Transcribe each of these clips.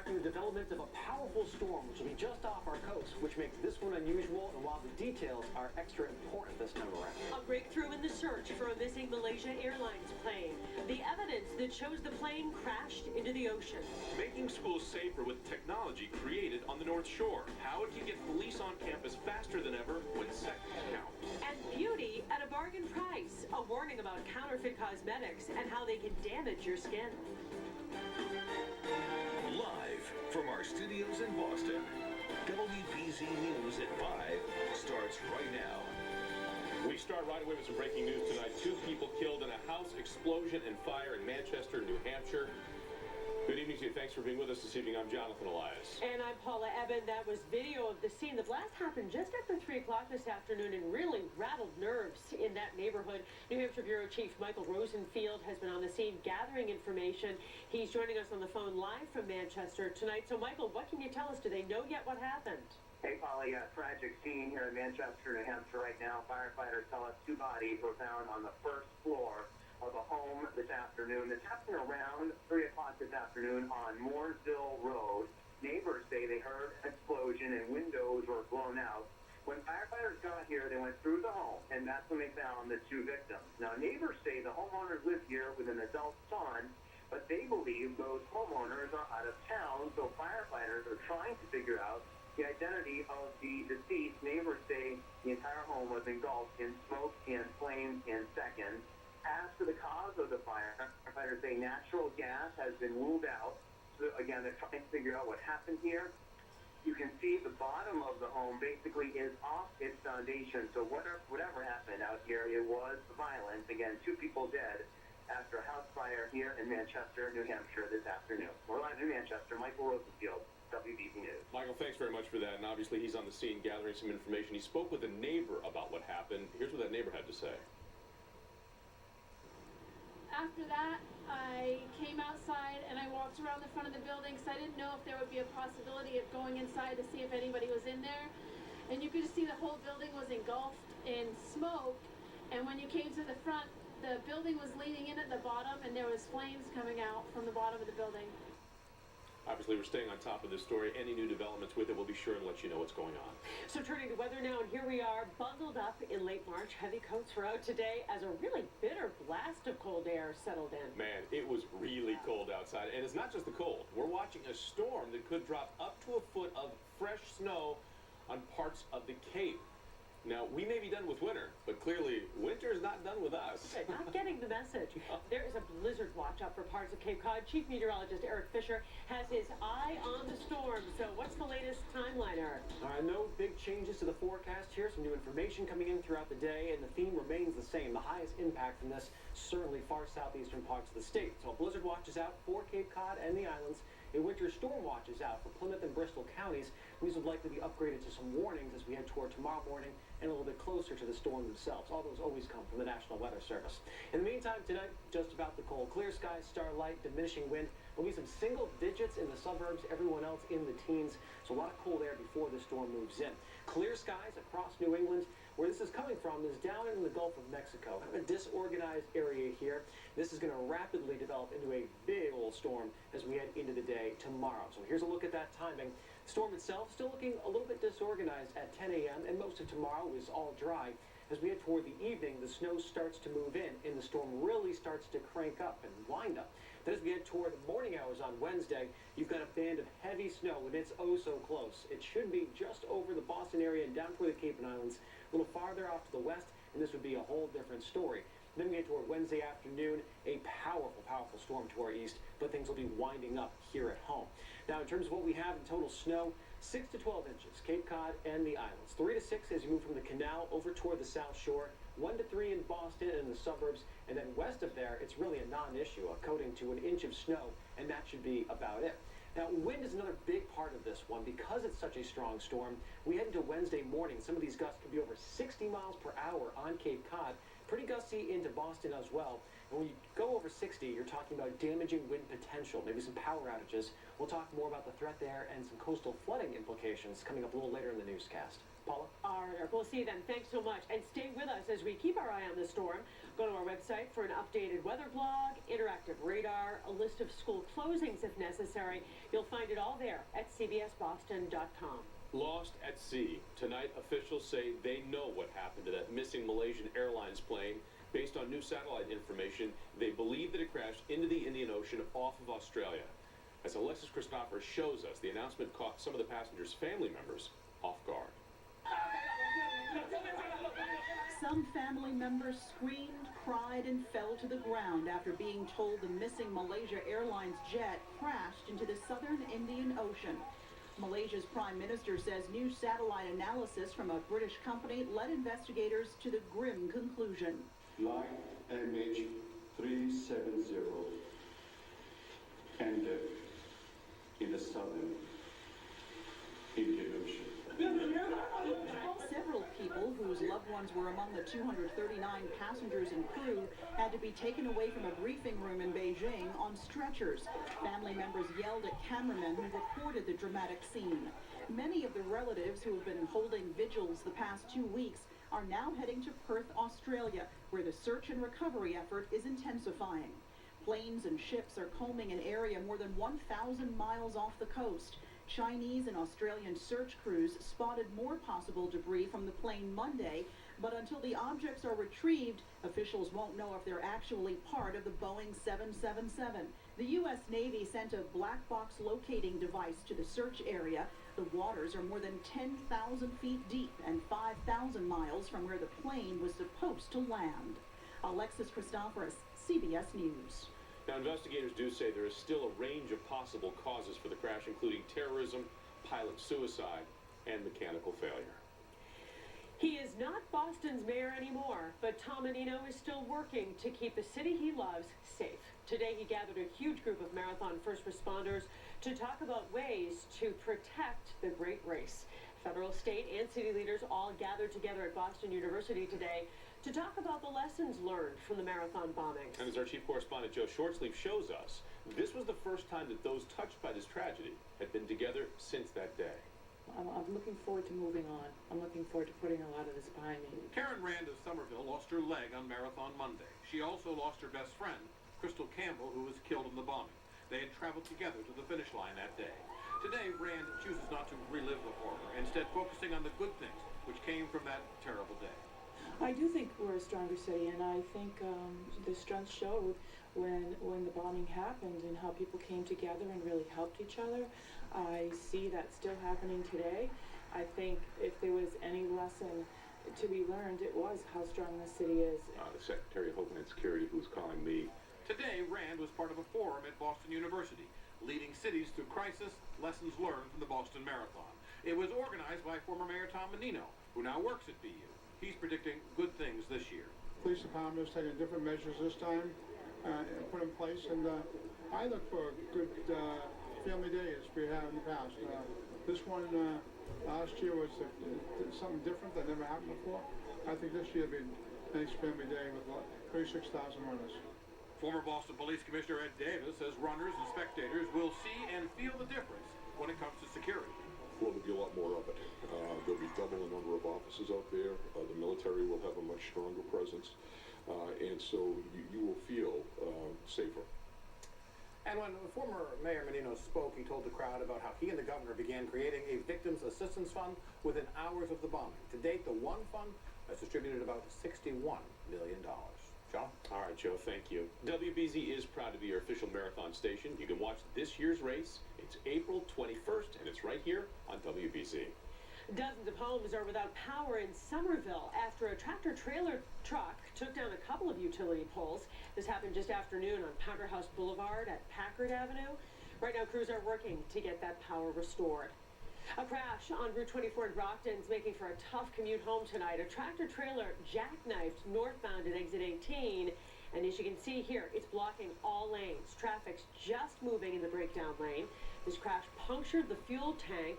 tracking the development of a powerful storm which will be just off our coast, which makes this one unusual, and while the details are extra important this time around. A breakthrough in the search for a missing Malaysia Airlines plane. The evidence that shows the plane crashed into the ocean. Making schools safer with technology created on the North Shore. How it can get police on campus faster than ever when seconds count. And beauty at a bargain price. A warning about counterfeit cosmetics and how they can damage your skin. Live from our studios in Boston, WBZ News at 5 starts right now. We start right away with some breaking news tonight. 2 people killed in a house explosion and fire in Manchester, New Hampshire. Good evening to you. Thanks for being with us this evening. I'm Jonathan Elias. And I'm Paula Eben. That was video of the scene. The blast happened just after 3 o'clock this afternoon and really rattled nerves in that neighborhood. New Hampshire Bureau Chief Michael Rosenfield has been on the scene gathering information. He's joining us on the phone live from Manchester tonight. So, Michael, what can you tell us? Do they know yet what happened? Hey, Paula, tragic scene here in Manchester, New Hampshire right now. Firefighters tell us 2 bodies were found on the first floor of a home this afternoon. This happened around 3 o'clock this afternoon on Mooresville Road. Neighbors say they heard an explosion and windows were blown out. When firefighters got here, they went through the home, and that's when they found the 2 victims. Now, neighbors say the homeowners live here with an adult son, but they believe those homeowners are out of town, so firefighters are trying to figure out the identity of the deceased. Neighbors say the entire home was engulfed in smoke and flames in seconds. As for the cause of the fire, firefighters say natural gas has been ruled out. So again, they're trying to figure out what happened here. You can see the bottom of the home basically is off its foundation. So whatever happened out here, it was violent. Again, 2 people dead after a house fire here in Manchester, New Hampshire this afternoon. We're live in Manchester. Michael Rosenfield, WBZ News. Michael, thanks very much for that. And obviously, he's on the scene gathering some information. He spoke with a neighbor about what happened. Here's what that neighbor had to say. After that, I came outside and I walked around the front of the building because I didn't know if there would be a possibility of going inside to see if anybody was in there. And you could see the whole building was engulfed in smoke. And when you came to the front, the building was leaning in at the bottom and there was flames coming out from the bottom of the building. Obviously, we're staying on top of this story. Any new developments with it, we'll be sure and let you know what's going on. So turning to weather now, and here we are, bundled up in late March. Heavy coats were out today as a really bitter blast of cold air settled in. Man, it was really cold outside. And it's not just the cold. We're watching a storm that could drop up to a foot of fresh snow on parts of the Cape. Now, we may be done with winter, but clearly winter is not done with us. Not getting the message. There is a blizzard watch out for parts of Cape Cod. Chief Meteorologist Eric Fisher has his eye on the storm. So what's the latest timeline, Eric? No big changes to the forecast here. Some new information coming in throughout the day, and the theme remains the same. The highest impact from this, certainly far southeastern parts of the state. So a blizzard watch is out for Cape Cod and the islands. A winter storm watch is out for Plymouth and Bristol counties. These would likely be upgraded to some warnings as we head toward tomorrow morning and a little bit closer to the storm themselves. All those always come from the National Weather Service. In the meantime, tonight, just about the cold. Clear skies, starlight, diminishing wind. There'll be some single digits in the suburbs, everyone else in the teens. So a lot of cold air before the storm moves in. Clear skies across New England. Where this is coming from is down in the Gulf of Mexico. Kind of a disorganized area here. This is going to rapidly develop into a big old storm as we head into the day tomorrow. So here's a look at that timing. The storm itself still looking a little bit disorganized at 10 a.m. and most of tomorrow is all dry. As we head toward the evening, the snow starts to move in and the storm really starts to crank up and wind up. Then as we head toward the morning hours on Wednesday, you've got a band of heavy snow and it's oh so close. It should be just over the Boston area and down toward the Cape and Islands, a little farther off to the west, and this would be a whole different story. Then we get toward Wednesday afternoon, a powerful storm to our east, but things will be winding up here at home. Now, in terms of what we have in total snow, 6 to 12 inches, Cape Cod and the islands. 3 to 6 as you move from the canal over toward the South Shore. 1 to 3 in Boston and the suburbs. And then west of there, it's really a non-issue, a coating to an inch of snow, and that should be about it. Now, wind is another big part of this one. Because it's such a strong storm, we head into Wednesday morning. Some of these gusts could be over 60 miles per hour on Cape Cod. pretty gusty into Boston as well. And when you go over 60, you're talking about damaging wind potential, maybe some power outages. We'll talk more about the threat there and some coastal flooding implications coming up a little later in the newscast. Paula? All right, we'll see you then. Thanks so much. And stay with us as we keep our eye on the storm. Go to our website for an updated weather blog, interactive radar, a list of school closings if necessary. You'll find it all there at cbsboston.com. Lost at sea. Tonight, officials say they know what happened to that missing Malaysian Airlines plane. Based on new satellite information, they believe that it crashed into the Indian Ocean off of Australia. As Alexis Christopher shows us, the announcement caught some of the passengers' family members off guard. Some family members screamed, cried, and fell to the ground after being told the missing Malaysia Airlines jet crashed into the southern Indian Ocean. Malaysia's Prime Minister says new satellite analysis from a British company led investigators to the grim conclusion. Flight MH370 ended in the southern Indian Ocean. Several people whose loved ones were among the 239 passengers and crew had to be taken away from a briefing room in Beijing on stretchers. Family members yelled at cameramen who recorded the dramatic scene. Many of the relatives who have been holding vigils the past 2 weeks are now heading to Perth, Australia, where the search and recovery effort is intensifying. Planes and ships are combing an area more than 1,000 miles off the coast. Chinese and Australian search crews spotted more possible debris from the plane Monday, but until the objects are retrieved, officials won't know if they're actually part of the Boeing 777. The U.S. Navy sent a black box locating device to the search area. The waters are more than 10,000 feet deep and 5,000 miles from where the plane was supposed to land. Alexis Christoforous, CBS News. Now, investigators do say there is still a range of possible causes for the crash, including terrorism, pilot suicide, and mechanical failure. He is not Boston's mayor anymore, but Tom Menino is still working to keep the city he loves safe. Today, he gathered a huge group of marathon first responders to talk about ways to protect the great race. Federal, state, and city leaders all gathered together at Boston University today to talk about the lessons learned from the marathon bombings. And as our chief correspondent Joe Shortsleeve shows us, this was the first time that those touched by this tragedy had been together since that day. I'm looking forward to moving on. I'm looking forward to putting a lot of this behind me. Karen Rand of Somerville lost her leg on Marathon Monday. She also lost her best friend, Crystal Campbell, who was killed in the bombing. They had traveled together to the finish line that day. Today, Rand chooses not to relive the horror, instead focusing on the good things which came from that terrible day. I do think we're a stronger city, and I think the strength showed when the bombing happened and how people came together and really helped each other. I see that still happening today. I think if there was any lesson to be learned, it was how strong the city is. The Secretary of Homeland Security, who's calling me. Today, Rand was part of a forum at Boston University, leading cities through crisis, lessons learned from the Boston Marathon. It was organized by former Mayor Tom Menino, who now works at BU. He's predicting good things this year. Police department is taking different measures this time, put in place, and I look for good family days we had in the past. This one last year was something different that never happened before. I think this year will be a nice family day with 36,000 runners. Former Boston Police Commissioner Ed Davis says runners and spectators will see and feel the difference when it comes to security. Well, there'll be a lot more of it. There'll be double the number of officers out there. The military will have a much stronger presence, and so you will feel safer. And when former Mayor Menino spoke, he told the crowd about how he and the governor began creating a victims assistance fund within hours of the bombing. To date, the one fund has distributed about $61 million. John? All right, Joe, thank you. WBZ is proud to be your official marathon station. You can watch this year's race. It's April 21st, and it's right here on WBZ. Dozens of homes are without power in Somerville after a tractor-trailer truck took down a couple of utility poles. This happened just afternoon on Powder House Boulevard at Packard Avenue. Right now, crews are working to get that power restored. A crash on Route 24 in Brockton is making for a tough commute home tonight. A tractor-trailer jackknifed northbound at exit 18, and as you can see here, it's blocking all lanes. Traffic's just moving in the breakdown lane. This crash punctured the fuel tank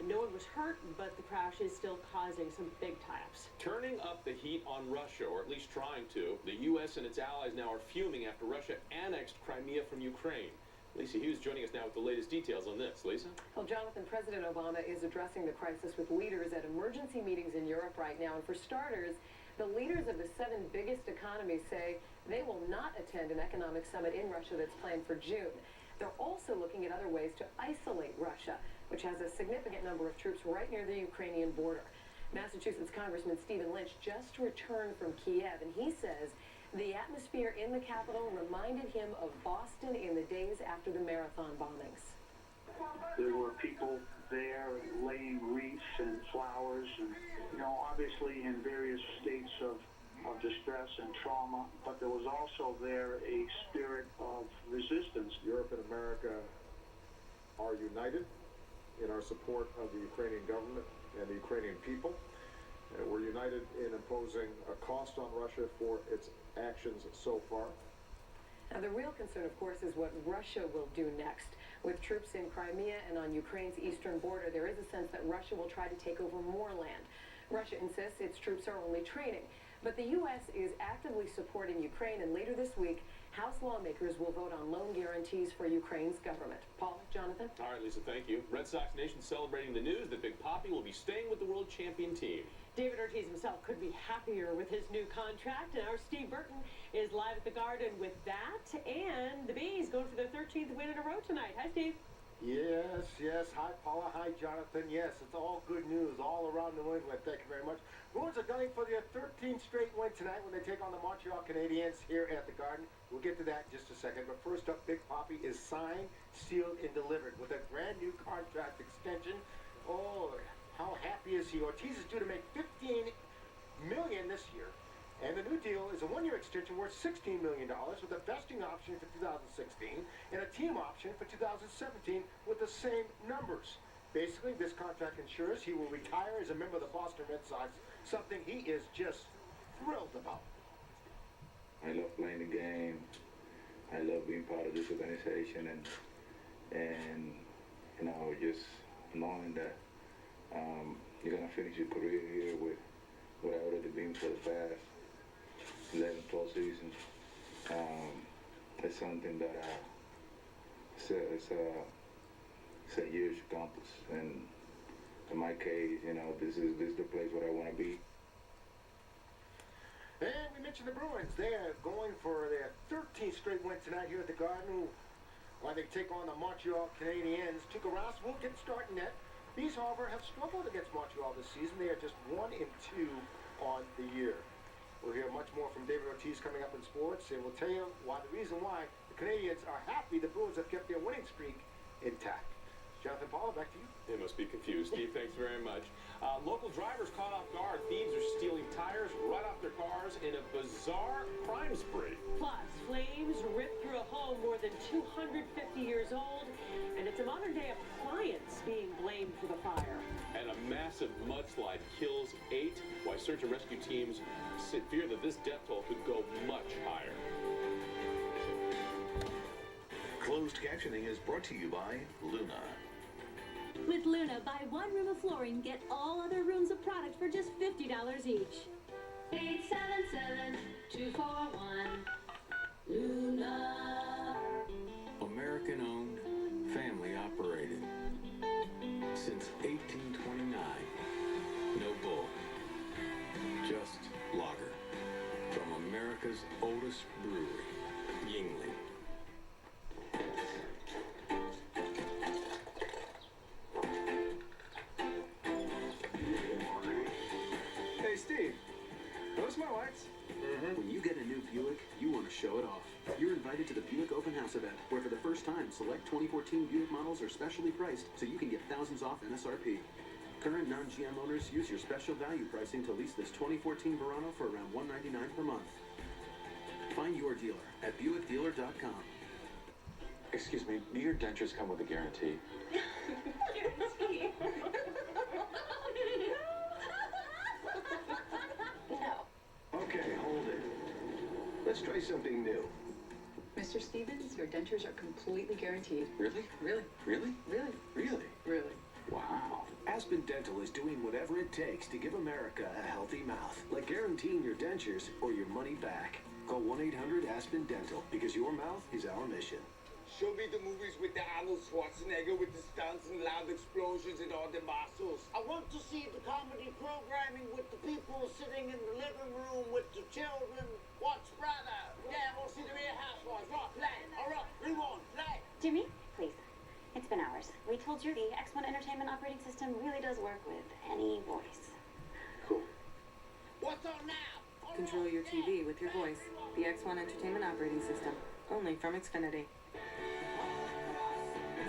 No one was hurt, but the crash is still causing some big tie-ups. Turning up the heat on Russia, or at least trying to, the U.S. and its allies now are fuming after Russia annexed Crimea from Ukraine. Lisa Hughes joining us now with the latest details on this. Lisa? Well, Jonathan, President Obama is addressing the crisis with leaders at emergency meetings in Europe right now. And for starters, the leaders of the 7 biggest economies say they will not attend an economic summit in Russia that's planned for June. They're also looking at other ways to isolate Russia, which has a significant number of troops right near the Ukrainian border. Massachusetts Congressman Stephen Lynch just returned from Kiev, and he says the atmosphere in the capital reminded him of Boston in the days after the marathon bombings. There were people there laying wreaths and flowers and, obviously in various states of distress and trauma, but there was also there a spirit of resistance. Europe and America are united in our support of the Ukrainian government and the Ukrainian people. We're united in imposing a cost on Russia for its actions so far. Now, the real concern, of course, is what Russia will do next. With troops in Crimea and on Ukraine's eastern border, there is a sense that Russia will try to take over more land. Russia insists its troops are only training. But the U.S. is actively supporting Ukraine, and later this week, House lawmakers will vote on loan guarantees for Ukraine's government. Paul, Jonathan? All right, Lisa, thank you. Red Sox Nation celebrating the news that Big Papi will be staying with the world champion team. David Ortiz himself could be happier with his new contract, and our Steve Burton is live at the Garden with that, and the Bees going for their 13th win in a row tonight. Hi, Steve. Yes. Hi, Paula. Hi, Jonathan. Yes, it's all good news all around New England. Thank you very much. Bruins are gunning for their 13th straight win tonight when they take on the Montreal Canadiens here at the Garden. We'll get to that in just a second. But first up, Big Papi is signed, sealed, and delivered with a brand new contract extension. Oh, how happy is he? Ortiz is due to make $15 million this year. And the new deal is a one-year extension worth $16 million with a vesting option for 2016 and a team option for 2017 with the same numbers. Basically, this contract ensures he will retire as a member of the Boston Red Sox, something he is just thrilled about. I love playing the game. I love being part of this organization and just knowing that you're going to finish your career here with what I've already been for the past 11, 12 seasons. It's something that it's a huge accomplishment. And in my case, this is the place where I want to be. And we mentioned the Bruins. They're going for their 13th straight win tonight here at the Garden, while they take on the Montreal Canadiens. Tuukka Rask will get starting net. These, however, have struggled against Montreal this season. They are just 1-2 on the year. We'll hear much more from David Ortiz coming up in sports, and we'll tell you the reason why the Canadiens are happy the Bruins have kept their winning streak intact. Jonathan Paula, back to you. They must be confused. Steve, thanks very much. Local drivers caught off guard. Thieves are stealing tires right off their cars in a bizarre crime spree. Plus, flames ripped through a home more than 250 years old, and it's a modern-day appliance being blamed for the fire. And a massive mudslide kills 8, while search and rescue teams fear that this death toll could go much higher. Closed captioning is brought to you by Luna. With Luna, buy one room of flooring, get all other rooms of product for just $50 each. 877-241. Luna. American owned, family operated. Since 1829. No bull. Just lager. From America's oldest brewery, Yingling. Hey, Steve. Those my lights? When you get a new Buick, you want to show it off. You're invited to the Buick Open House event, where for the first time, select 2014 Buick models are specially priced, so you can get thousands off MSRP. Current non-GM owners use your special value pricing to lease this 2014 Verano for around $199 per month. Find your dealer at BuickDealer.com. Excuse me, do your dentures come with a guarantee? Guarantee. No. Okay, hold it. Let's try something new. Mr. Stevens, your dentures are completely guaranteed. Really? Really? Really? Really? Really? Really? Wow. Aspen Dental is doing whatever it takes to give America a healthy mouth, like guaranteeing your dentures or your money back. Call 1-800-ASPEN-DENTAL, because your mouth is our mission. Show me the movies with the Arnold Schwarzenegger with the stunts and loud explosions and all the muscles. I want to see the comedy programming with the people sitting in the living room with the children. What's brother? Yeah, we'll see the Real Housewives. Right, play. All right, rewind, play. Jimmy, please. It's been hours. We told you the X1 Entertainment operating system really does work with any voice. Cool. What's on now? Control your TV with your voice. The X1 Entertainment operating system. Only from Xfinity.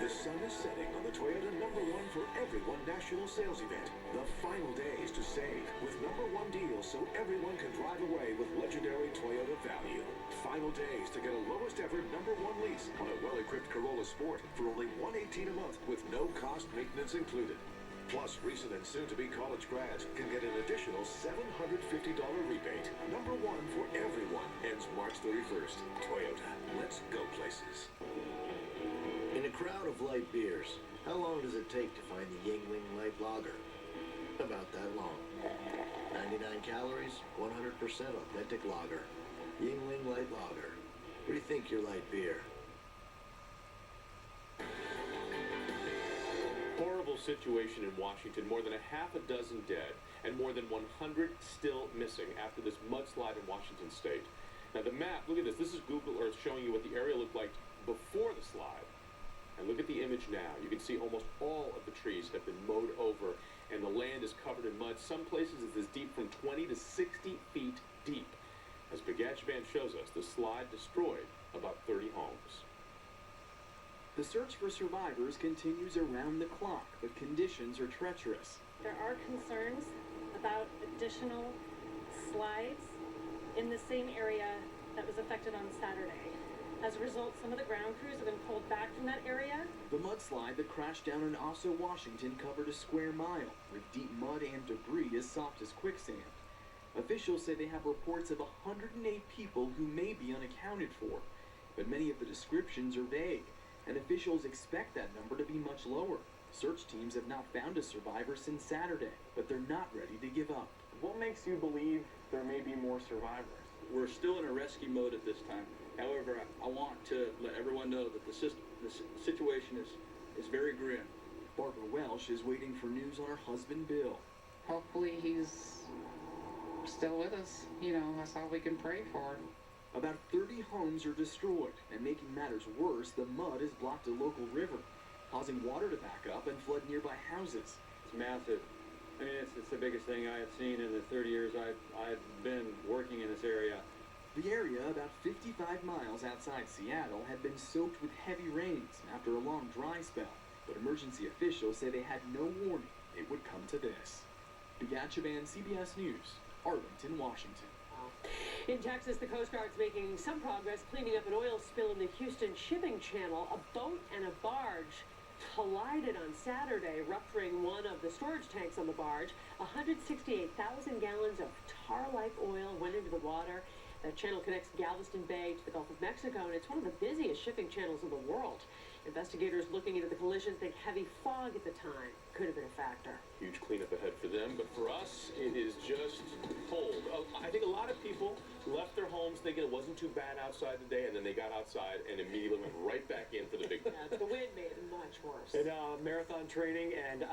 The sun is setting on the Toyota #1 for everyone national sales event. The final days to save with #1 deals so everyone can drive away with legendary Toyota value. Final days to get a lowest ever #1 lease on a well-equipped Corolla Sport for only $118 a month with no cost maintenance included. Plus, recent and soon-to-be college grads can get an additional $750 rebate. #1 for everyone ends March 31st. Toyota, let's go places. In a crowd of light beers, how long does it take to find the Yingling Light Lager? About that long. 99 calories, 100% authentic lager. Yingling Light Lager. Rethink your light beer. Horrible situation in Washington. More than a half a dozen dead and more than 100 still missing after this mudslide in Washington state. Now the map, look at this. This is Google Earth showing you what the area looked like before the slide. And look at the image now. You can see almost all of the trees have been mowed over and the land is covered in mud. Some places it's as deep from 20 to 60 feet deep. As Band shows us, the slide destroyed about 30 homes. The search for survivors continues around the clock, but conditions are treacherous. There are concerns about additional slides in the same area that was affected on Saturday. As a result, some of the ground crews have been pulled back from that area. The mudslide that crashed down in Osso, Washington covered a square mile, with deep mud and debris as soft as quicksand. Officials say they have reports of 108 people who may be unaccounted for, but many of the descriptions are vague, and officials expect that number to be much lower. Search teams have not found a survivor since Saturday, but they're not ready to give up. What makes you believe there may be more survivors? We're still in a rescue mode at this time. However, I want to let everyone know that the situation is very grim. Barbara Welsh is waiting for news on her husband, Bill. Hopefully he's still with us. You know, that's all we can pray for. About 30 homes are destroyed, and making matters worse, the mud has blocked a local river, causing water to back up and flood nearby houses. It's massive. I mean, it's the biggest thing I have seen in the 30 years I've been working in this area. The area, about 55 miles outside Seattle, had been soaked with heavy rains after a long dry spell, but emergency officials say they had no warning it would come to this. Band, CBS News, Arlington, Washington. In Texas, the Coast Guard's making some progress cleaning up an oil spill in the Houston shipping channel. A boat and a barge collided on Saturday, rupturing one of the storage tanks on the barge. 168,000 gallons of tar-like oil went into the water. The channel connects Galveston Bay to the Gulf of Mexico, and it's one of the busiest shipping channels in the world. Investigators looking into the collision think heavy fog at the time could have been a factor. Huge cleanup ahead for them, but for us, it is just cold. I think a lot of people left their homes thinking it wasn't too bad outside today, and then they got outside and immediately went right back in for the big one. Yeah, the wind made it much worse. And marathon training, and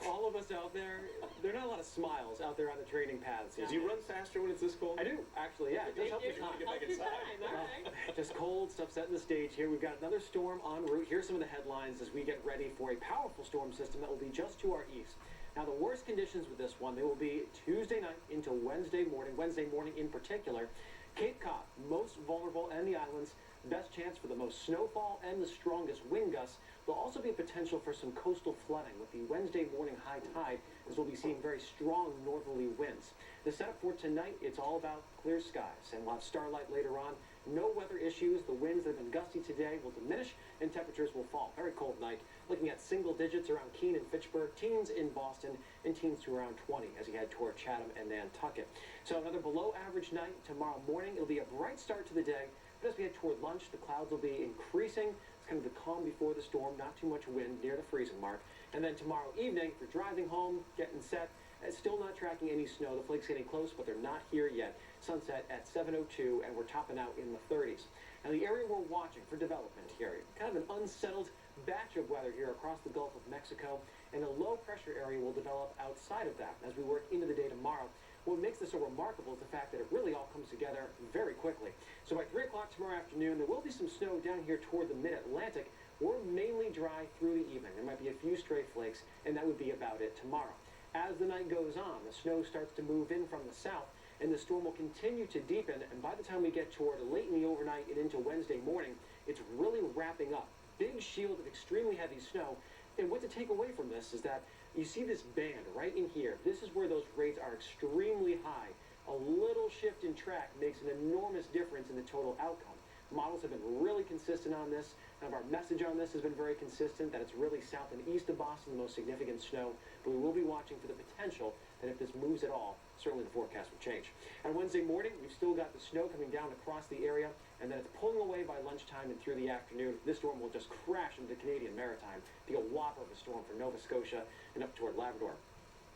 all of us out there, there are not a lot of smiles out there on the training paths. Do you run faster when it's this cold? I do, actually, yeah. It does help your time. Get back inside. Just cold, stuff setting the stage here. We've got another storm en route. Here's some of the headlines as we get ready for a powerful storm system that will be just to our east. Now, the worst conditions with this one, they will be Tuesday night into Wednesday morning in particular. Cape Cod, most vulnerable, and the islands, best chance for the most snowfall and the strongest wind gusts. There'll also be a potential for some coastal flooding with the Wednesday morning high tide, as we'll be seeing very strong northerly winds. The setup for tonight, it's all about clear skies, and we'll have starlight later on. No weather issues. The winds that have been gusty today will diminish, and temperatures will fall. Very cold night. Looking at single digits around Keene and Fitchburg, teens in Boston, and teens to around 20 as you head toward Chatham and Nantucket. So another below average night tomorrow morning. It'll be a bright start to the day, but as we head toward lunch, the clouds will be increasing. It's kind of the calm before the storm, not too much wind, near the freezing mark. And then tomorrow evening, if you're driving home, getting set, still not tracking any snow. The flakes getting close, but they're not here yet. Sunset at 7:02, and we're topping out in the 30s. Now, the area we're watching for development here, kind of an unsettled batch of weather here across the Gulf of Mexico, and a low-pressure area will develop outside of that as we work into the day tomorrow. What makes this so remarkable is the fact that it really all comes together very quickly. So by 3 o'clock tomorrow afternoon, there will be some snow down here toward the mid-Atlantic. We're mainly dry through the evening. There might be a few stray flakes, and that would be about it tomorrow. As the night goes on, the snow starts to move in from the south, and the storm will continue to deepen, and by the time we get toward late in the overnight and into Wednesday morning, it's really wrapping up. Big shield of extremely heavy snow, and what to take away from this is that you see this band right in here. This is where those rates are extremely high. A little shift in track makes an enormous difference in the total outcome. Models have been really consistent on this. Kind of our message on this has been very consistent, that it's really south and east of Boston, the most significant snow. But we will be watching for the potential that if this moves at all, certainly the forecast will change. On Wednesday morning, we've still got the snow coming down across the area, and then it's pulling away by lunchtime and through the afternoon. This storm will just crash into the Canadian Maritime, be a whopper of a storm for Nova Scotia and up toward Labrador.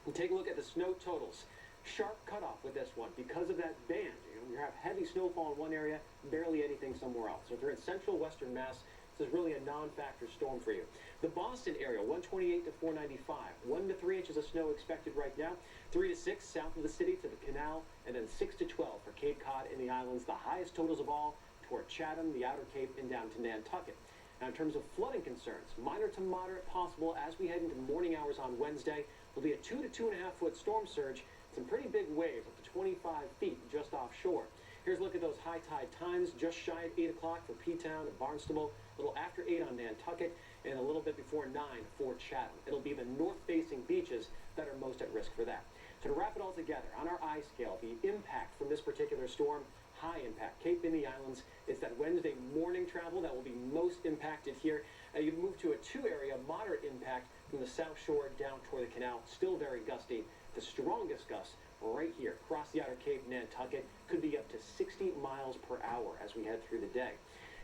And take a look at the snow totals. Sharp cutoff with this one because of that band. You have heavy snowfall in one area, barely anything somewhere else. So if you're in central western Mass, this is really a non-factor storm for you. The Boston area, 128 to 495. 1 to 3 inches of snow expected right now. 3 to 6 south of the city to the canal, and then 6 to 12 for Cape Cod and the islands. The highest totals of all toward Chatham, the Outer Cape, and down to Nantucket. Now, in terms of flooding concerns, minor to moderate possible as we head into the morning hours on Wednesday. There'll be a 2 to 2.5 foot storm surge. Some pretty big waves, up to 25 feet just offshore. Here's a look at those high tide times, just shy of 8 o'clock for P-Town and Barnstable, a little after 8 on Nantucket, and a little bit before 9 for Chatham. It'll be the north-facing beaches that are most at risk for that. So to wrap it all together, on our I scale, the impact from this particular storm, high impact. Cape and the islands, it's that Wednesday morning travel that will be most impacted here. You move to a 2 area, moderate impact from the south shore down toward the canal, still very gusty. The strongest gusts right here across the Outer Cape, Nantucket, could be up to 60 miles per hour as we head through the day.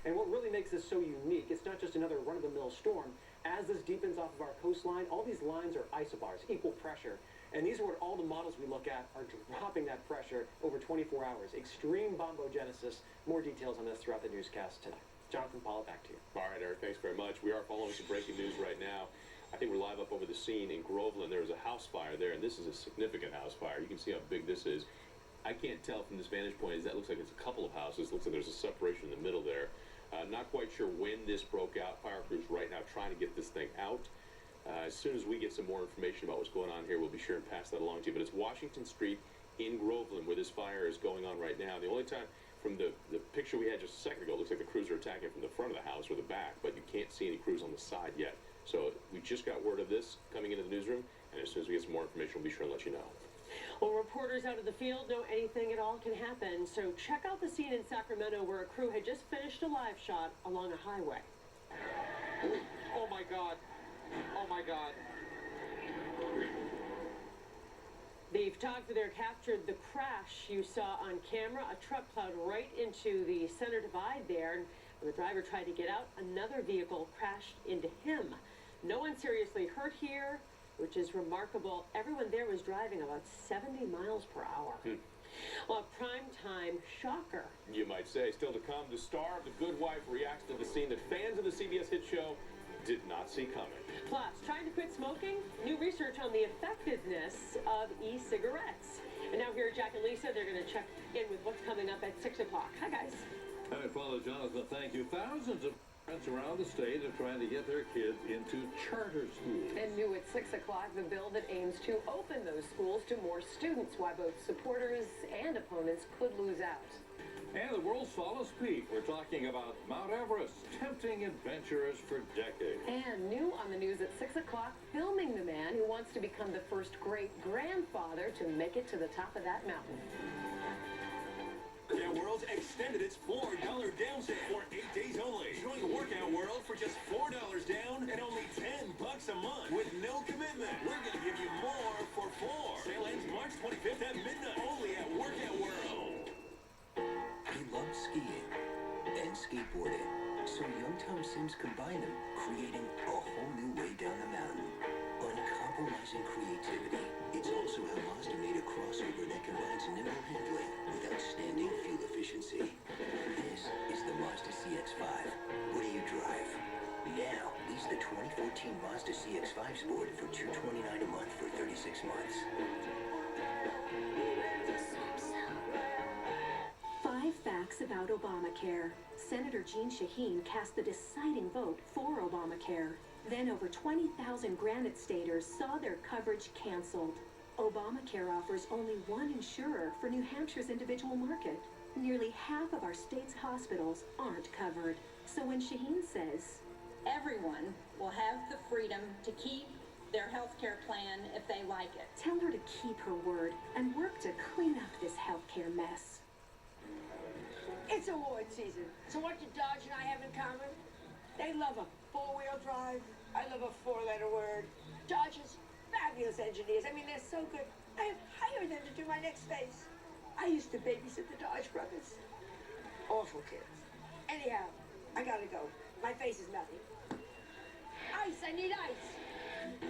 And what really makes this so unique, it's not just another run-of-the-mill storm. As this deepens off of our coastline, all these lines are isobars, equal pressure. And these are what all the models we look at are dropping that pressure over 24 hours. Extreme bombogenesis. More details on this throughout the newscast tonight. Jonathan, Paula, back to you. All right, Eric, thanks very much. We are following some breaking news right now. I think we're live up over the scene in Groveland. There was a house fire there, and this is a significant house fire. You can see how big this is. I can't tell from this vantage point. That looks like it's a couple of houses. Looks like there's a separation in the middle there. Not quite sure when this broke out. Fire crews right now trying to get this thing out. As soon as we get some more information about what's going on here, we'll be sure and pass that along to you. But it's Washington Street in Groveland where this fire is going on right now. The only time from the picture we had just a second ago, it looks like the crews are attacking from the front of the house or the back, but you can't see any crews on the side yet. So we just got word of this coming into the newsroom, and as soon as we get some more information, we'll be sure and let you know. Well, reporters out of the field know anything at all can happen, so check out the scene in Sacramento where a crew had just finished a live shot along a highway. Oh my God. Oh my God. The photographer there captured the crash you saw on camera. A truck plowed right into the center divide there, and when the driver tried to get out, another vehicle crashed into him. No one seriously hurt here, which is remarkable. Everyone there was driving about 70 miles per hour. Well, a primetime shocker. You might say. Still to come, the star of The Good Wife reacts to the scene that fans of the CBS hit show did not see coming. Plus, trying to quit smoking? New research on the effectiveness of e-cigarettes. And now here at Jack and Lisa, they're going to check in with what's coming up at 6 o'clock. Hi, guys. Hi, Paula, Jonathan, thank you. Thousands of parents around the state are trying to get their kids into charter schools. And new at 6 o'clock, the bill that aims to open those schools to more students, why both supporters and opponents could lose out. And the world's tallest peak. We're talking about Mount Everest, tempting adventurers for decades. And new on the news at 6 o'clock, filming the man who wants to become the first great-grandfather to make it to the top of that mountain. Workout World extended its $4 down sale for 8 days only. Join the Workout World for just $4 down and only $10 a month with no commitment. We're going to give you more for $4. Sale ends March 25th at midnight, only at Workout World. He loves skiing and skateboarding, so So Youngtown Sims combine them, creating a whole new way down the mountain. Uncompromising creativity. It's also how Mazda made a crossover that combines nimble handling with outstanding fuel efficiency. This is the Mazda CX-5. What do you drive? Now, lease the 2014 Mazda CX-5 Sport for $229 a month for 36 months. 5 facts about Obamacare. Senator Jeanne Shaheen cast the deciding vote for Obamacare. Then over 20,000 Granite Staters saw their coverage canceled. Obamacare offers only one insurer for New Hampshire's individual market. Nearly half of our state's hospitals aren't covered. So when Shaheen says, everyone will have the freedom to keep their health care plan if they like it. Tell her to keep her word and work to clean up this healthcare mess. It's award season. So what do Dodge and I have in common? They love a four-wheel drive. I love a four-letter word. Dodge has fabulous engineers. I mean, they're so good. I have hired them to do my next face. I used to babysit the Dodge brothers. Awful kids. Anyhow, I gotta go. My face is melting. Ice! I need ice!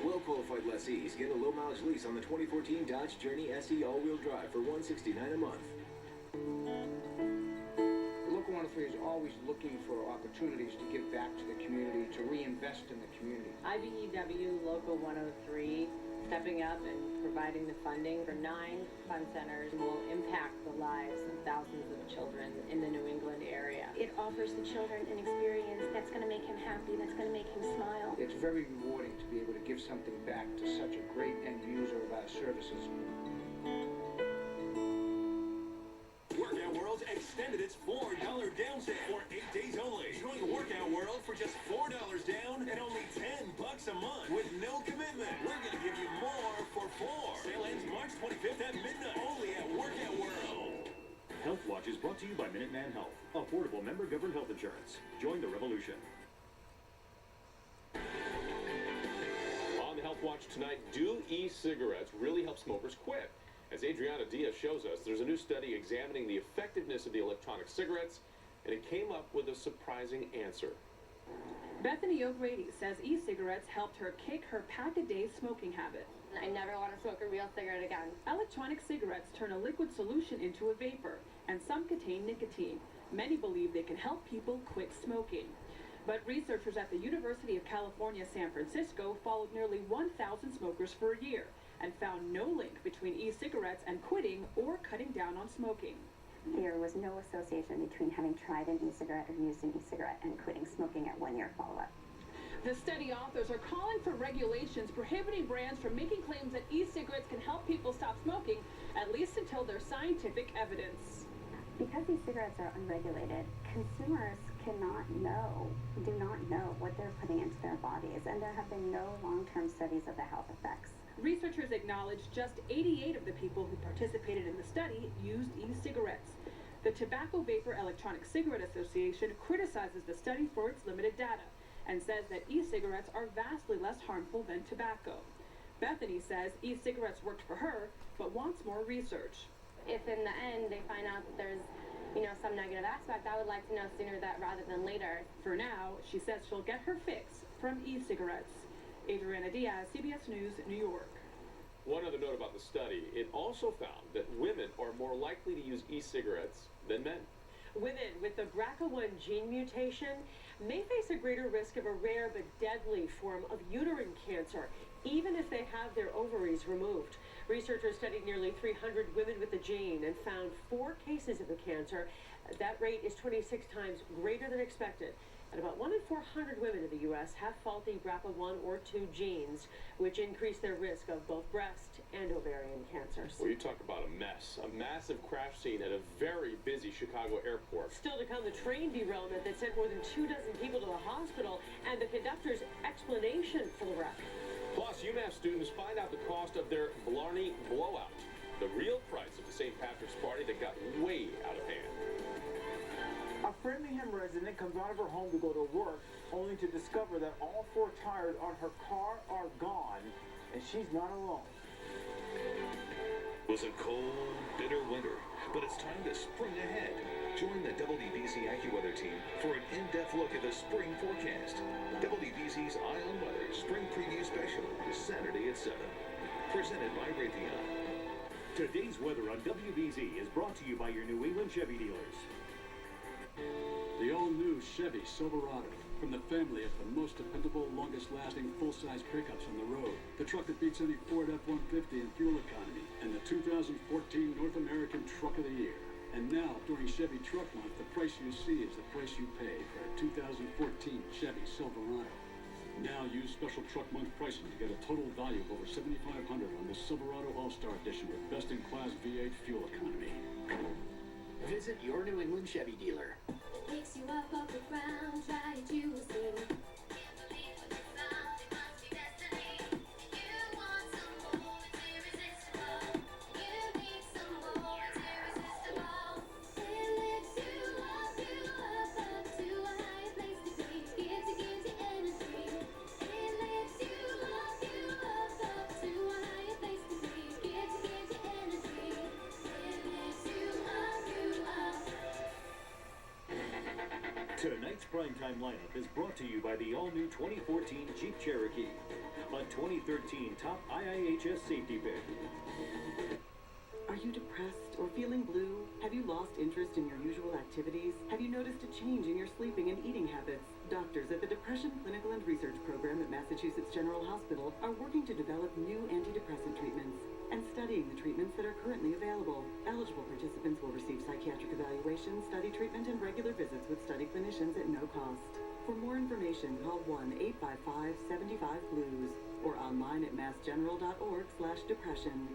Well-qualified lessees get a low-mileage lease on the 2014 Dodge Journey SE all-wheel drive for $169 a month. Local 103 is always looking for opportunities to give back to the community, to reinvest in the community. IBEW Local 103 stepping up and providing the funding for 9 fun centers will impact the lives of thousands of children in the New England area. It offers the children an experience that's going to make him happy, that's going to make him smile. It's very rewarding to be able to give something back to such a great end user of our services. Workout World extended its $4 down sale for 8 days only. Join Workout World for just $4 down and only $10 a month with no commitment. We're going to give you more for $4. Sale ends March 25th at midnight. Only at Workout World. Health Watch is brought to you by Minuteman Health. Affordable member-governed health insurance. Join the revolution. On the Health Watch tonight, do e-cigarettes really help smokers quit? As Adriana Diaz shows us, there's a new study examining the effectiveness of the electronic cigarettes, and it came up with a surprising answer. Bethany O'Grady says e-cigarettes helped her kick her pack-a-day smoking habit. I never want to smoke a real cigarette again. Electronic cigarettes turn a liquid solution into a vapor, and some contain nicotine. Many believe they can help people quit smoking. But researchers at the University of California, San Francisco followed nearly 1,000 smokers for a year and found no link between e-cigarettes and quitting or cutting down on smoking. There was no association between having tried an e-cigarette or used an e-cigarette and quitting smoking at 1 year follow-up. The study authors are calling for regulations prohibiting brands from making claims that e-cigarettes can help people stop smoking, at least until there's scientific evidence. Because e-cigarettes are unregulated, consumers do not know what they're putting into their bodies, and there have been no long-term studies of the health effects. Researchers acknowledge just 88 of the people who participated in the study used e-cigarettes. The Tobacco Vapor Electronic Cigarette Association criticizes the study for its limited data and says that e-cigarettes are vastly less harmful than tobacco. Bethany says e-cigarettes worked for her, but wants more research. If in the end they find out that there's, some negative aspect, I would like to know sooner that rather than later. For now, she says she'll get her fix from e-cigarettes. Adriana Diaz, CBS News, New York. One other note about the study, it also found that women are more likely to use e-cigarettes than men. Women with the BRCA1 gene mutation may face a greater risk of a rare but deadly form of uterine cancer, even if they have their ovaries removed. Researchers studied nearly 300 women with the gene and found 4 cases of the cancer. That rate is 26 times greater than expected. And about 1 in 400 women in the U.S. have faulty BRCA1 or 2 genes, which increase their risk of both breast and ovarian cancers. Well, you talk about a mess. A massive crash scene at a very busy Chicago airport. Still to come, the train derailment that sent more than 24 people to the hospital and the conductor's explanation for the wreck. Plus, UMass students find out the cost of their Blarney blowout, the real price of the St. Patrick's party that got way out of hand. A Framingham resident comes out of her home to go to work, only to discover that all 4 tires on her car are gone, and she's not alone. Was a cold, bitter winter, but it's time to spring ahead. Join the WBZ AccuWeather team for an in-depth look at the spring forecast. WBZ's Eye on Weather Spring Preview Special is Saturday at 7. Presented by Raytheon. Today's weather on WBZ is brought to you by your New England Chevy dealers. The all-new Chevy Silverado. From the family of the most dependable, longest-lasting full-size pickups on the road. The truck that beats any Ford F-150 in fuel economy. And the 2014 North American Truck of the Year. And now, during Chevy Truck Month, the price you see is the price you pay for a 2014 Chevy Silverado. Now use special Truck Month pricing to get a total value of over $7,500 on the Silverado All-Star Edition with best-in-class V8 fuel economy. Visit your New England Chevy dealer. Picks you up off the ground, try it, you will see. Can't believe what you found, it must be destiny. You want some more, it's irresistible. You need some more, it's irresistible. It lifts you up to a higher place to be. Gives you energy. It lifts you up to a higher place to be. Gives you energy. It lifts you up. Tonight's primetime lineup is brought to you by the all-new 2014 Jeep Cherokee, a 2013 top IIHS safety pick. Are you depressed or feeling blue? Have you lost interest in your usual activities? Have you noticed a change in your sleeping and eating habits? Doctors at the Depression Clinical and Research Program at Massachusetts General Hospital are working to develop new antidepressant treatments and studying the treatments that are currently available. Eligible participants will receive psychiatric evaluation, study treatment, and regular visits with study clinicians at no cost. For more information, call 1-855-75-BLUES or online at massgeneral.org/depression.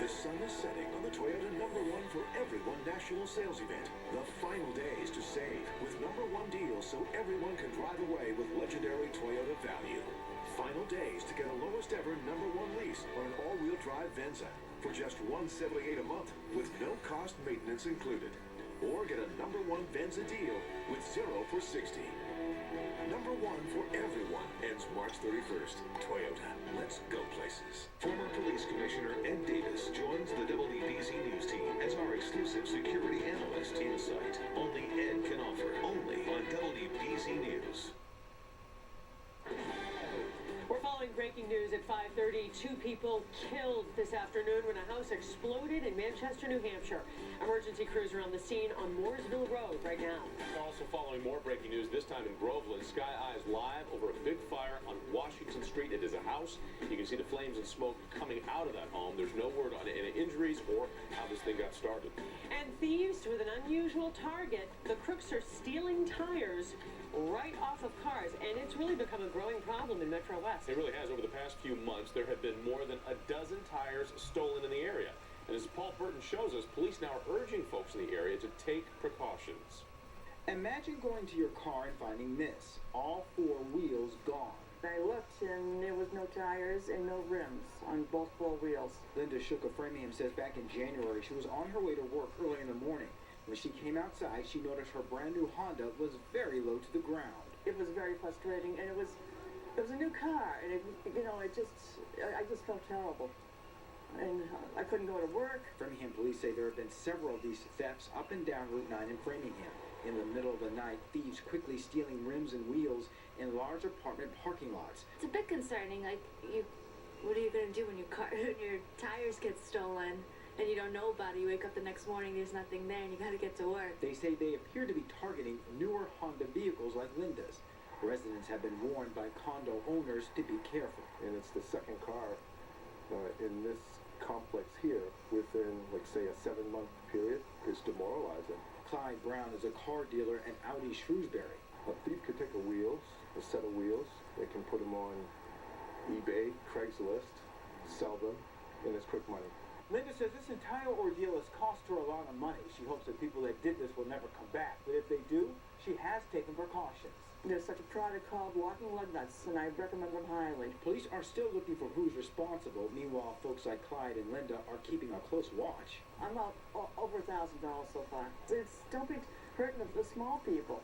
The sun is setting on the Toyota #1 for everyone national sales event. The final days to save with #1 deals so everyone can drive away with legendary Toyota value. Final days to get a lowest ever #1 lease on an all-wheel drive Venza for just $178 a month with no cost maintenance included. Or get a #1 Venza deal with 0 for $60. #1 for everyone ends March 31st. Toyota, let's go places. Former Police Commissioner Ed Davis joins the WBZ News team as our exclusive security analyst. Insight only Ed can offer, only on WBZ News. We're following breaking news at 5:30. 2 people killed this afternoon when a house exploded in Manchester, New Hampshire. Emergency crews are on the scene on Mooresville Road right now. Also following more breaking news, this time in Groveland. Sky Eye is live over a big fire on Washington Street. It is a house. You can see the flames and smoke coming out of that home. There's no word on any injuries or how this thing got started. And thieves with an unusual target. The crooks are stealing tires right off of cars, and it's really become a growing problem in Metro West. It really has. Over the past few months, there have been more than a dozen tires stolen in the area. And as Paul Burton shows us, police now are urging folks in the area to take precautions. Imagine going to your car and finding this. All 4 wheels gone. I looked and there was no tires and no rims on both 4 wheels. Linda Shook of Framingham says back in January she was on her way to work early in the morning. When she came outside, she noticed her brand new Honda was very low to the ground. It was very frustrating, and it was a new car, and I just felt terrible. And I couldn't go to work. Framingham police say there have been several of these thefts up and down Route 9 in Framingham. In the middle of the night, thieves quickly stealing rims and wheels in large apartment parking lots. It's a bit concerning. What are you going to do when your tires get stolen and you don't know about it? You wake up the next morning, there's nothing there, and you got to get to work. They say they appear to be targeting newer Honda vehicles like Linda's. Residents have been warned by condo owners to be careful. And it's the second car in this complex here within, say, a 7-month period. It's demoralizing. Clyde Brown is a car dealer at Audi Shrewsbury. A thief could take a set of wheels, they can put them on eBay, Craigslist, sell them, and it's quick money. Linda says this entire ordeal has cost her a lot of money. She hopes that people that did this will never come back. But if they do, she has taken precautions. There's such a product called Walking Lug Nuts, and I recommend them highly. Police are still looking for who's responsible. Meanwhile, folks like Clyde and Linda are keeping a close watch. I'm up over $1,000 so far. Don't be hurting the small people.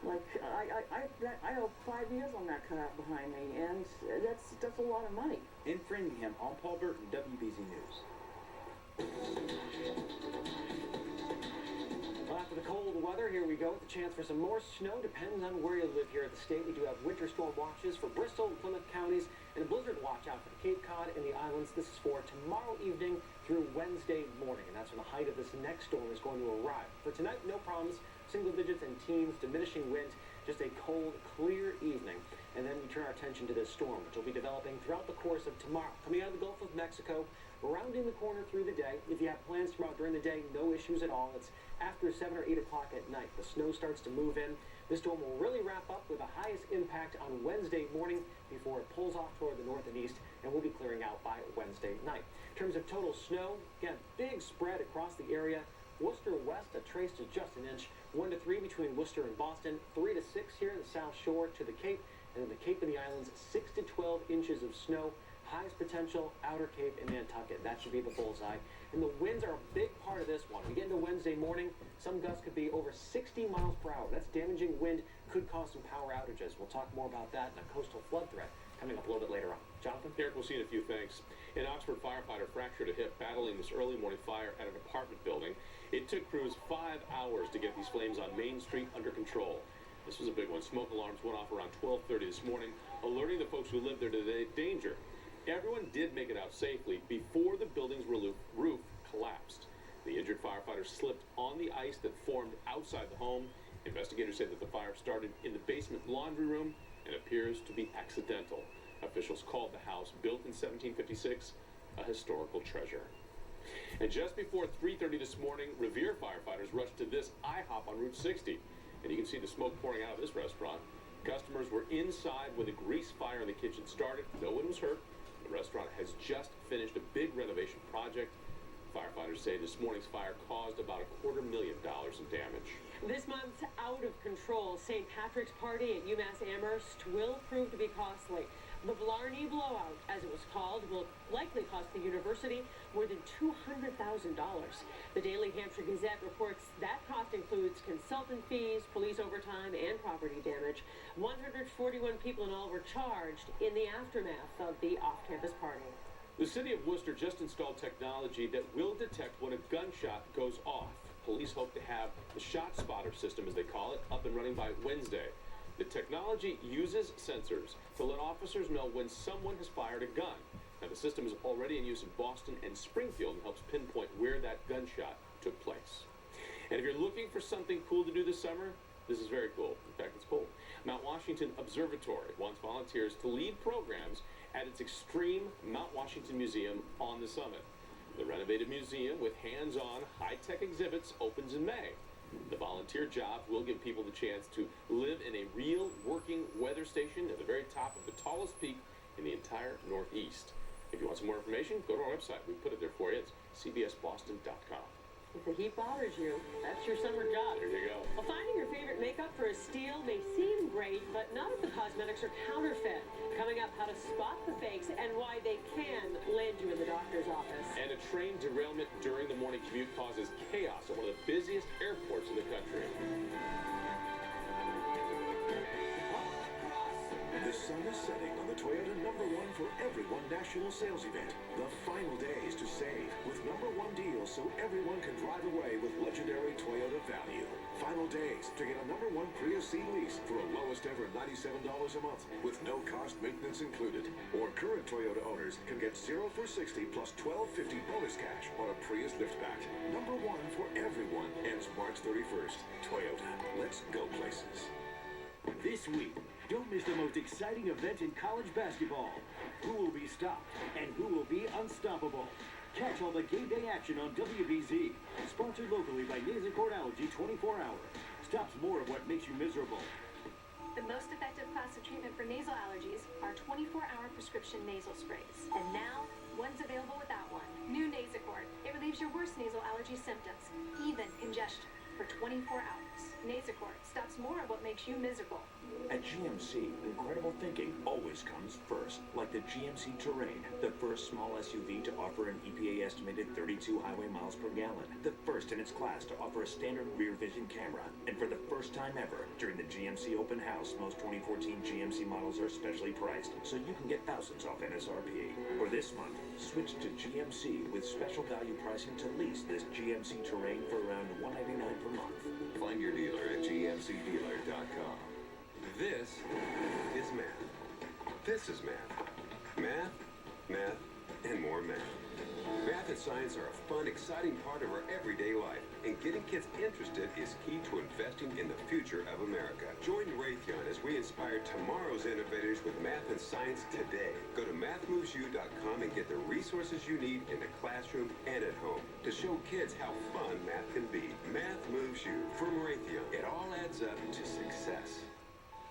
Like, I owe 5 years on that car behind me, and that's a lot of money. In Framingham, I'm Paul Burton, WBZ News. Well, after the cold weather, here we go with the chance for some more snow. Depends on where you live here in the state. We do have winter storm watches for Bristol and Plymouth counties, and a blizzard watch out for the Cape Cod and the islands. This is for tomorrow evening through Wednesday morning, and that's when the height of this next storm is going to arrive. For tonight, no problems. Single digits and teens, diminishing wind, just a cold, clear evening. And then we turn our attention to this storm, which will be developing throughout the course of tomorrow. Coming out of the Gulf of Mexico, rounding the corner through the day. If you have plans tomorrow during the day, no issues at all. It's after 7 or 8 o'clock at night. The snow starts to move in. This storm will really wrap up with the highest impact on Wednesday morning before it pulls off toward the north and east, and will be clearing out by Wednesday night. In terms of total snow, again, big spread across the area. Worcester west, a trace to just an inch. 1 to 3 between Worcester and Boston. 3 to 6 here in the South Shore to the Cape. And in the Cape and the Islands, 6 to 12 inches of snow. Highest potential, Outer Cape and Nantucket. That should be the bullseye. And the winds are a big part of this one. We get into Wednesday morning, some gusts could be over 60 miles per hour. That's damaging wind, could cause some power outages. We'll talk more about that and a coastal flood threat coming up a little bit later on. Jonathan? Eric, we'll see in a few things. An Oxford firefighter fractured a hip battling this early morning fire at an apartment building. It took crews 5 hours to get these flames on Main Street under control. This was a big one. Smoke alarms went off around 12:30 this morning, alerting the folks who lived there to the danger. Everyone did make it out safely before the building's roof collapsed. The injured firefighter slipped on the ice that formed outside the home. Investigators say that the fire started in the basement laundry room and appears to be accidental. Officials called the house, built in 1756, a historical treasure. And just before 3:30 this morning, Revere firefighters rushed to this IHOP on Route 60. And you can see the smoke pouring out of this restaurant. Customers were inside when the grease fire in the kitchen started. No one was hurt. The restaurant has just finished a big renovation project. Firefighters say this morning's fire caused about $250,000 in damage. This month's out of control St. Patrick's party at UMass Amherst will prove to be costly. The Blarney Blowout, as it was called, will likely cost the university more than $200,000. The Daily Hampshire Gazette reports that cost includes consultant fees, police overtime, and property damage. 141 people in all were charged in the aftermath of the off-campus party. The city of Worcester just installed technology that will detect when a gunshot goes off. Police hope to have the shot spotter system, as they call it, up and running by Wednesday. The technology uses sensors to let officers know when someone has fired a gun. Now, the system is already in use in Boston and Springfield and helps pinpoint where that gunshot took place. And if you're looking for something cool to do this summer, this is very cool. In fact, it's cool. Mount Washington Observatory wants volunteers to lead programs at its Extreme Mount Washington Museum on the summit. The renovated museum with hands-on, high-tech exhibits opens in May. The volunteer jobs will give people the chance to live in a real working weather station at the very top of the tallest peak in the entire Northeast. If you want some more information, go to our website. We put it there for you. It's cbsboston.com. If the heat bothers you, that's your summer job. There you go. Well, finding your favorite makeup for a steal may seem great, but none of the cosmetics are counterfeit. Coming up, how to spot the fakes and why they can land you in the doctor's office. And a train derailment during the morning commute causes chaos at one of the busiest airports in the country. The sun is setting on the Toyota #1 for everyone national sales event. The final days to save with #1 deals so everyone can drive away with legendary Toyota value. Final days to get a #1 Prius C lease for a lowest ever $97 a month with no cost maintenance included. Or current Toyota owners can get 0 for 60 plus $12.50 bonus cash on a Prius liftback. #1 for everyone ends March 31st. Toyota. Let's go places. This week, don't miss the most exciting event in college basketball. Who will be stopped and who will be unstoppable? Catch all the game day action on WBZ. Sponsored locally by Nasacort Allergy 24 Hour. Stops more of what makes you miserable. The most effective class of treatment for nasal allergies are 24-hour prescription nasal sprays. And now, one's available without one. New Nasacort. It relieves your worst nasal allergy symptoms, even congestion. for 24 hours. Nasacort stops more of what makes you miserable. At GMC, incredible thinking always comes first. Like the GMC Terrain, the first small SUV to offer an EPA estimated 32 highway miles per gallon. The first in its class to offer a standard rear vision camera. And for the first time ever, during the GMC Open House, most 2014 GMC models are specially priced, so you can get thousands off MSRP. For this month, switch to GMC with special value pricing to lease this GMC Terrain for around $199 per month. Find your dealer at GMCdealer.com. This is math. This is math. Math, math, and more math. Math and science are a fun, exciting part of our everyday life, and getting kids interested is key to investing in the future of America. Join Raytheon as we inspire tomorrow's innovators with math and science today. Go to mathmovesyou.com and get the resources you need in the classroom and at home to show kids how fun math can be. Math moves you from Raytheon. It all adds up to success.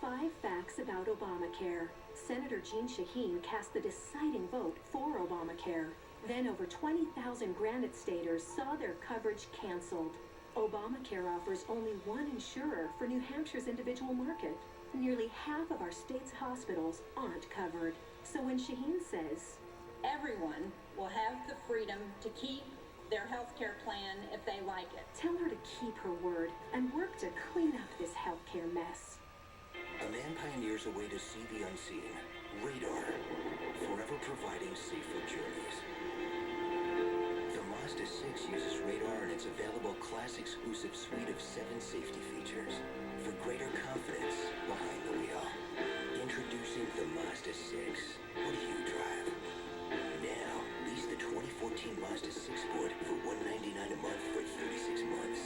5 facts about Obamacare. Senator Jeanne Shaheen cast the deciding vote for Obamacare. Then over 20,000 Granite Staters saw their coverage canceled. Obamacare offers only one insurer for New Hampshire's individual market. Nearly half of our state's hospitals aren't covered. So when Shaheen says, everyone will have the freedom to keep their health care plan if they like it. Tell her to keep her word and work to clean up this healthcare mess. A man pioneers a way to see the unseen. Radar, forever providing safer journeys. The Mazda 6 uses radar in its available class-exclusive suite of 7 safety features for greater confidence behind the wheel. Introducing the Mazda 6. What do you drive? Now, lease the 2014 Mazda 6 Sport for $199 a month for 36 months.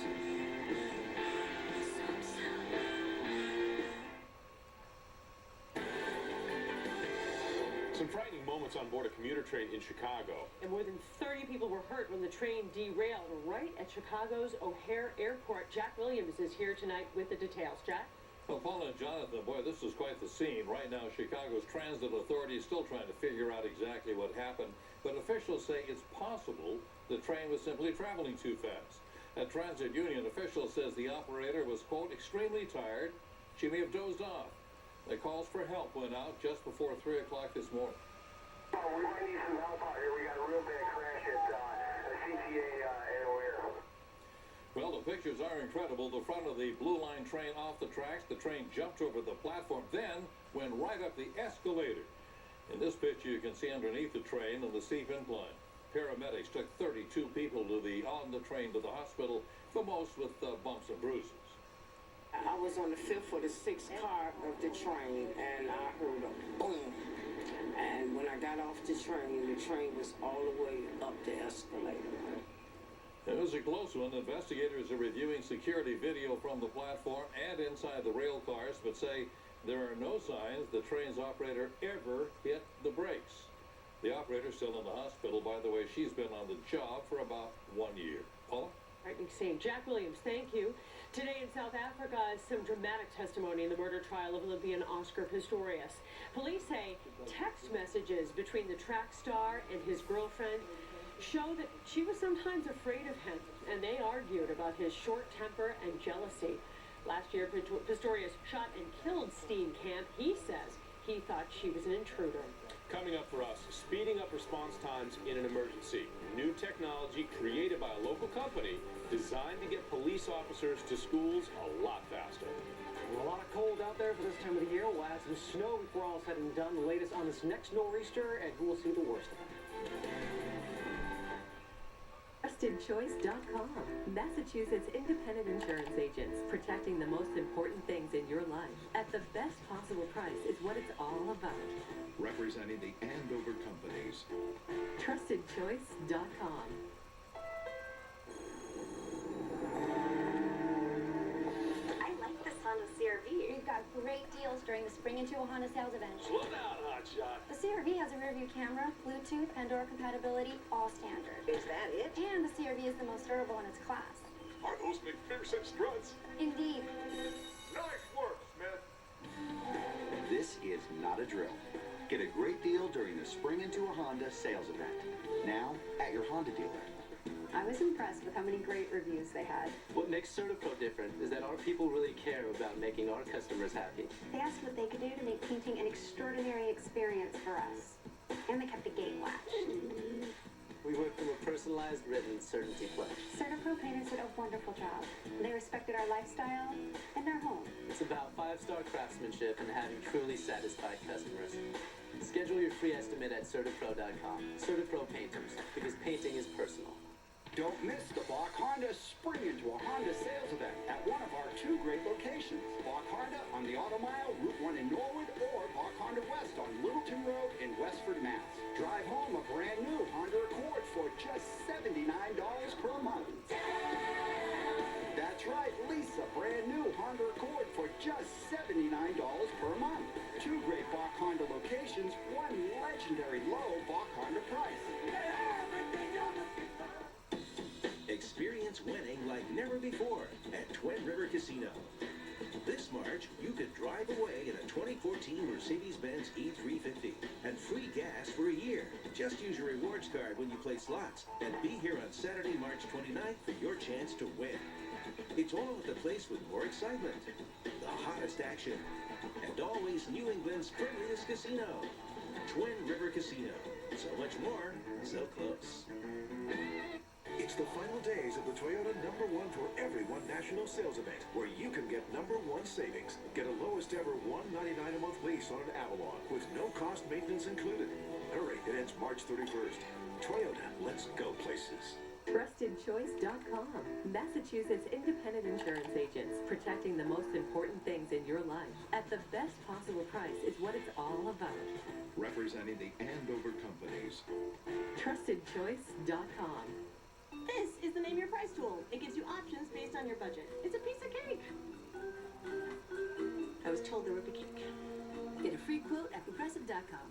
Some frightening moments on board a commuter train in Chicago. And more than 30 people were hurt when the train derailed right at Chicago's O'Hare Airport. Jack Williams is here tonight with the details. Jack? Well, Paula and Jonathan, boy, this is quite the scene. Right now, Chicago's transit authority is still trying to figure out exactly what happened, but officials say it's possible the train was simply traveling too fast. A transit union official says the operator was, quote, extremely tired. She may have dozed off. The calls for help went out just before 3 o'clock this morning. Oh, we might need some help out here. We got a real bad crash at CTA at O'Hare. Well, the pictures are incredible. The front of the Blue Line train off the tracks. The train jumped over the platform, then went right up the escalator. In this picture, you can see underneath the train and the steep incline. Paramedics took 32 people on the train to the hospital, the most with bumps and bruises. I was on the 5th or the 6th car of the train, and I heard a boom. And when I got off the train was all the way up the escalator. It was a close one. Investigators are reviewing security video from the platform and inside the rail cars, but say there are no signs the train's operator ever hit the brakes. The operator's still in the hospital. By the way, she's been on the job for about 1 year. Paula? Frightening scene. Jack Williams, thank you. Today in South Africa, some dramatic testimony in the murder trial of Olympian Oscar Pistorius. Police say text messages between the track star and his girlfriend show that she was sometimes afraid of him, and they argued about his short temper and jealousy. Last year, Pistorius shot and killed Steenkamp. He says he thought she was an intruder. Coming up for us, speeding up response times in an emergency. New technology created by a local company designed to get police officers to schools a lot faster. Well, a lot of cold out there for this time of the year. We'll add some snow before all is said and done. The latest on this next nor'easter, and who will see the worst of it. TrustedChoice.com, Massachusetts independent insurance agents, protecting the most important things in your life at the best possible price is what it's all about. Representing the Andover companies. TrustedChoice.com. I like this Honda CR-V. We've got great deals during the Spring Into a Honda sales event. Slow down, hotshot. The CR-V has a rear-view camera, Bluetooth, Pandora compatibility, all standard. Is that it? And the CR-V is the most durable in its class. Are those McPherson struts? Indeed. Nice work, Smith. This is not a drill. Get a great deal during the Spring Into a Honda sales event. Now at your Honda dealer. I was impressed with how many great reviews they had. What makes CertaPro different is that our people really care about making our customers happy. They asked what they could do to make painting an extraordinary experience for us. And they kept the gate latched. We work through a personalized written certainty pledge. CertaPro painters did a wonderful job. They respected our lifestyle and our home. It's about 5-star craftsmanship and having truly satisfied customers. Schedule your free estimate at CertaPro.com. CertaPro Painters, because painting is personal. Don't miss the Bach Honda Spring into a Honda sales event at one of our 2 great locations. Bach Honda on the Auto Mile, Route 1 in Norwood, or Bach Honda West on Littleton Road in Westford, Mass. Drive home a brand new Honda Accord for just $79 per month. That's right, lease a brand new Honda Accord for just $79 per month. 2 great Bach Honda locations, 1 legendary low Bach Honda price. Experience winning like never before at Twin River Casino. This March, you could drive away in a 2014 Mercedes-Benz E350 and free gas for a year. Just use your rewards card when you play slots and be here on Saturday, March 29th for your chance to win. It's all at the place with more excitement, the hottest action, and always New England's friendliest casino. Twin River Casino. So much more, so close. It's the final days of the Toyota #1 for Everyone National Sales Event, where you can get #1 savings. Get a lowest ever $199 a month lease on an alot with no cost maintenance included. Hurry, it ends March 31st. Toyota, let's go places. TrustedChoice.com. Massachusetts independent insurance agents, protecting the most important things in your life at the best possible price is what it's all about. Representing the Andover companies. TrustedChoice.com. This is the Name Your Price tool. It gives you options based on your budget. It's a piece of cake. I was told there would be cake. Get a free quote at Progressive.com.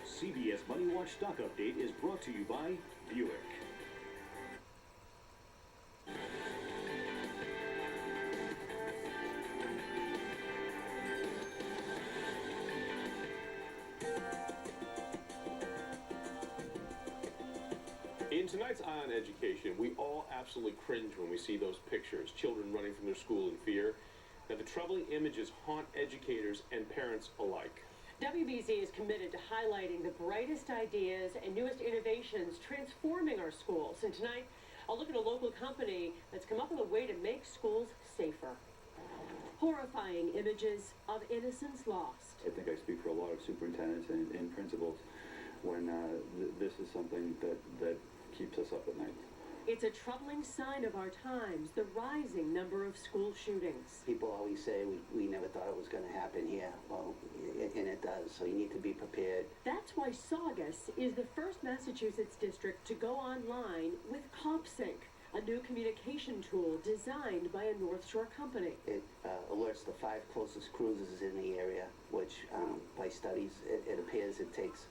CBS Money Watch Stock Update is brought to you by Buick. In tonight's Eye on Education, we all absolutely cringe when we see those pictures, children running from their school in fear. Now, the troubling images haunt educators and parents alike. WBZ is committed to highlighting the brightest ideas and newest innovations transforming our schools. And tonight, I'll look at a local company that's come up with a way to make schools safer. Horrifying images of innocence lost. I think I speak for a lot of superintendents and principals when this is something that keeps us up at night. It's a troubling sign of our times, the rising number of school shootings. People always say we never thought it was going to happen here. Well, and it does, so you need to be prepared. That's why Saugus is the first Massachusetts district to go online with CopSync, a new communication tool designed by a North Shore company. It alerts the 5 closest cruisers in the area, which by studies, it appears it takes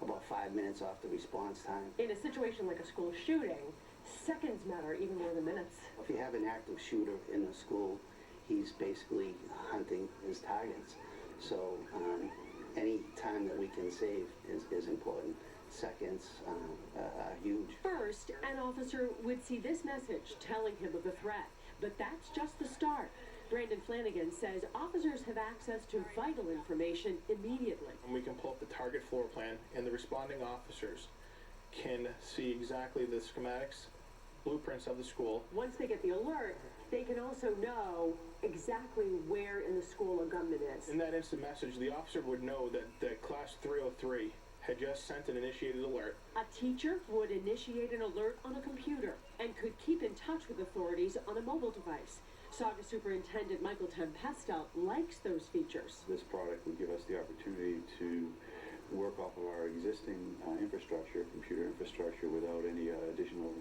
about 5 minutes off the response time. In a situation like a school shooting, seconds matter even more than minutes. If you have an active shooter in the school, he's basically hunting his targets. So any time that we can save is important. Seconds are huge. First, an officer would see this message telling him of the threat. But that's just the start. Brandon Flanagan says officers have access to vital information immediately. We can pull up the target floor plan, and the responding officers can see exactly the schematics, blueprints of the school. Once they get the alert, they can also know exactly where in the school a gunman is. In that instant message, the officer would know that class 303 had just sent an initiated alert. A teacher would initiate an alert on a computer and could keep in touch with authorities on a mobile device. Saugus Superintendent Michael Tempesta likes those features. This product would give us the opportunity to work off of our existing infrastructure, computer infrastructure, without any additional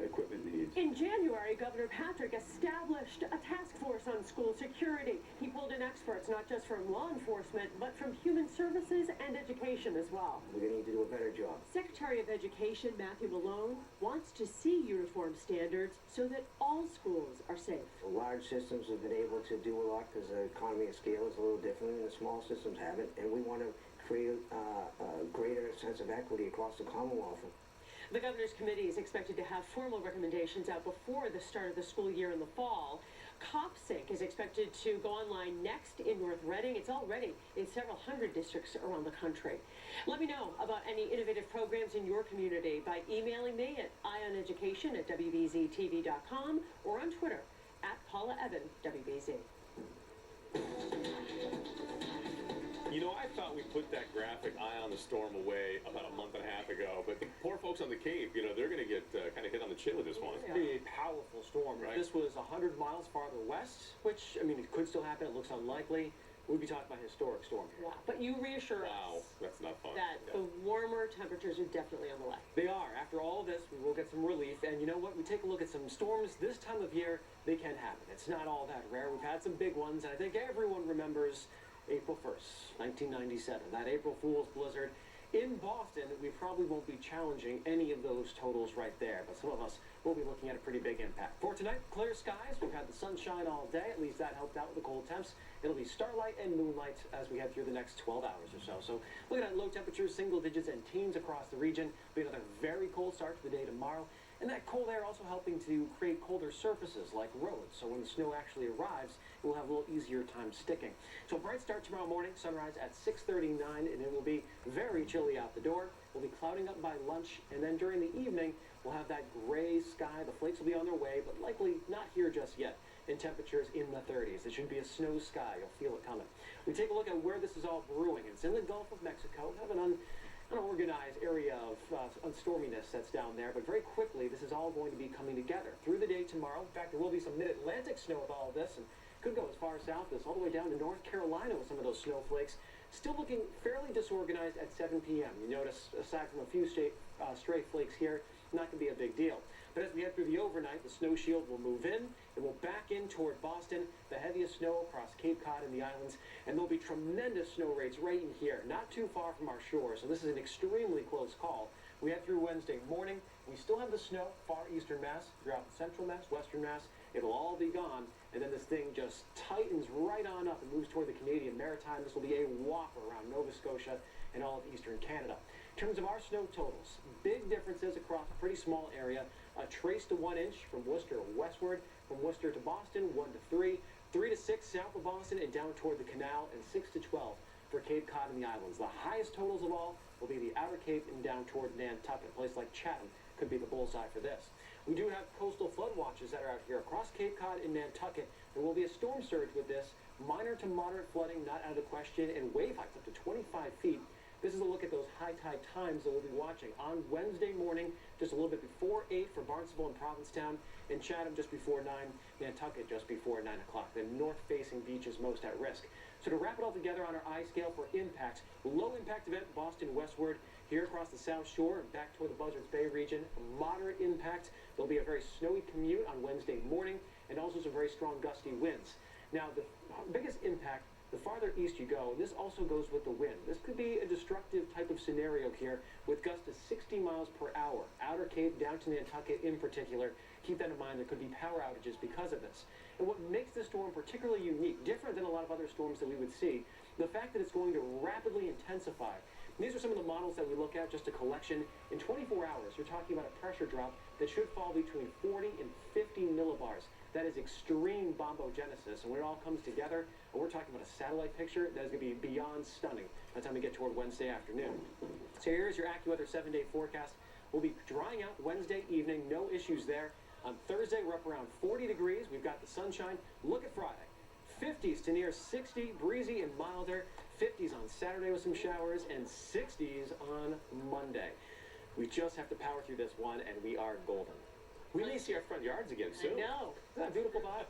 equipment needs. In January, Governor Patrick established a task force on school security. He pulled in experts not just from law enforcement, but from human services and education as well. We're going to need to do a better job. Secretary of Education Matthew Malone wants to see uniform standards so that all schools are safe. Large systems have been able to do a lot because the economy of scale is a little different, and the small systems haven't, and we want to create a greater sense of equity across the Commonwealth. The Governor's Committee is expected to have formal recommendations out before the start of the school year in the fall. CopSync is expected to go online next in North Reading. It's already in several hundred districts around the country. Let me know about any innovative programs in your community by emailing me at ioneducation@WBZ-TV.com or on Twitter @PaulaEvan WBZ. You know, I thought we put that graphic eye on the storm away about a month and a half ago, but the poor folks on the Cape, you know, they're going to get kind of hit on the chin with this one. It's going to be a powerful storm. Right. If this was 100 miles farther west, which, I mean, it could still happen, it looks unlikely, we'd be talking about a historic storm here. Wow. But you reassure Wow, us that's not fun. that the warmer temperatures are definitely on the way. They are. After all of this, we will get some relief. And you know what? We take a look at some storms this time of year, they can happen. It's not all that rare. We've had some big ones, and I think everyone remembers April 1st, 1997, that April Fool's blizzard. In Boston, we probably won't be challenging any of those totals right there, but some of us will be looking at a pretty big impact. For tonight, clear skies. We've had the sunshine all day. At least that helped out with the cold temps. It'll be starlight and moonlight as we head through the next 12 hours or so. So looking at low temperatures, single digits and teens across the region. Be another very cold start to the day tomorrow. And that cold air also helping to create colder surfaces like roads. So when the snow actually arrives, it will have a little easier time sticking. So bright start tomorrow morning, sunrise at 6:39, and it will be very chilly out the door. We'll be clouding up by lunch, and then during the evening, we'll have that gray sky. The flakes will be on their way, but likely not here just yet. And temperatures in the 30s. It should be a snow sky. You'll feel it coming. We take a look at where this is all brewing. It's in the Gulf of Mexico. We have an unorganized area of unstorminess that's down there, but very quickly this is all going to be coming together through the day tomorrow. In fact, there will be some mid-Atlantic snow with all of this, and could go as far south as all the way down to North Carolina with some of those snowflakes. Still looking fairly disorganized at 7 p.m. You notice, aside from a few stray flakes here, not going to be a big deal. But as we head through the overnight, the snow shield will move in. It will back in toward Boston, the heaviest snow across Cape Cod and the islands, and there'll be tremendous snow rates right in here, not too far from our shore, so this is an extremely close call. We head through Wednesday morning. We still have the snow, far eastern Mass, throughout the central Mass, western Mass. It'll all be gone, and then this thing just tightens right on up and moves toward the Canadian Maritime. This will be a whopper around Nova Scotia and all of eastern Canada. In terms of our snow totals, big differences across a pretty small area. A trace to 1 inch from Worcester westward, from Worcester to Boston, 1 to 3, 3 to 6 south of Boston and down toward the canal, and 6 to 12 for Cape Cod and the islands. The highest totals of all will be the outer Cape and down toward Nantucket. A place like Chatham could be the bullseye for this. We do have coastal flood watches that are out here across Cape Cod and Nantucket. There will be a storm surge with this. Minor to moderate flooding, not out of the question, and wave heights up to 25 feet. This is a look at those high tide times that we'll be watching on Wednesday morning, just a little bit before 8 for Barnstable and Provincetown, and Chatham just before 9, Nantucket just before 9 o'clock. The north-facing beaches most at risk. So to wrap it all together on our I scale for impacts, low impact event Boston westward, here across the South Shore and back toward the Buzzards Bay region. Moderate impact. There'll be a very snowy commute on Wednesday morning, and also some very strong gusty winds. Now, the biggest impact, the farther east you go, and this also goes with the wind. This could be a destructive type of scenario here with gusts to 60 miles per hour. Outer Cape down to Nantucket in particular. Keep that in mind. There could be power outages because of this. And what makes this storm particularly unique, different than a lot of other storms that we would see, the fact that it's going to rapidly intensify. And these are some of the models that we look at, just a collection. In 24 hours, you're talking about a pressure drop that should fall between 40 and 50 millibars. That is extreme bombogenesis, and when it all comes together, and we're talking about a satellite picture, that is going to be beyond stunning by the time we get toward Wednesday afternoon. So here's your AccuWeather 7-day forecast. We'll be drying out Wednesday evening, no issues there. On Thursday, we're up around 40 degrees. We've got the sunshine. Look at Friday. 50s to near 60, breezy and milder. 50s on Saturday with some showers, and 60s on Monday. We just have to power through this one, and we are golden. We may see our front yards again soon. I know. Isn't that beautiful, Bob?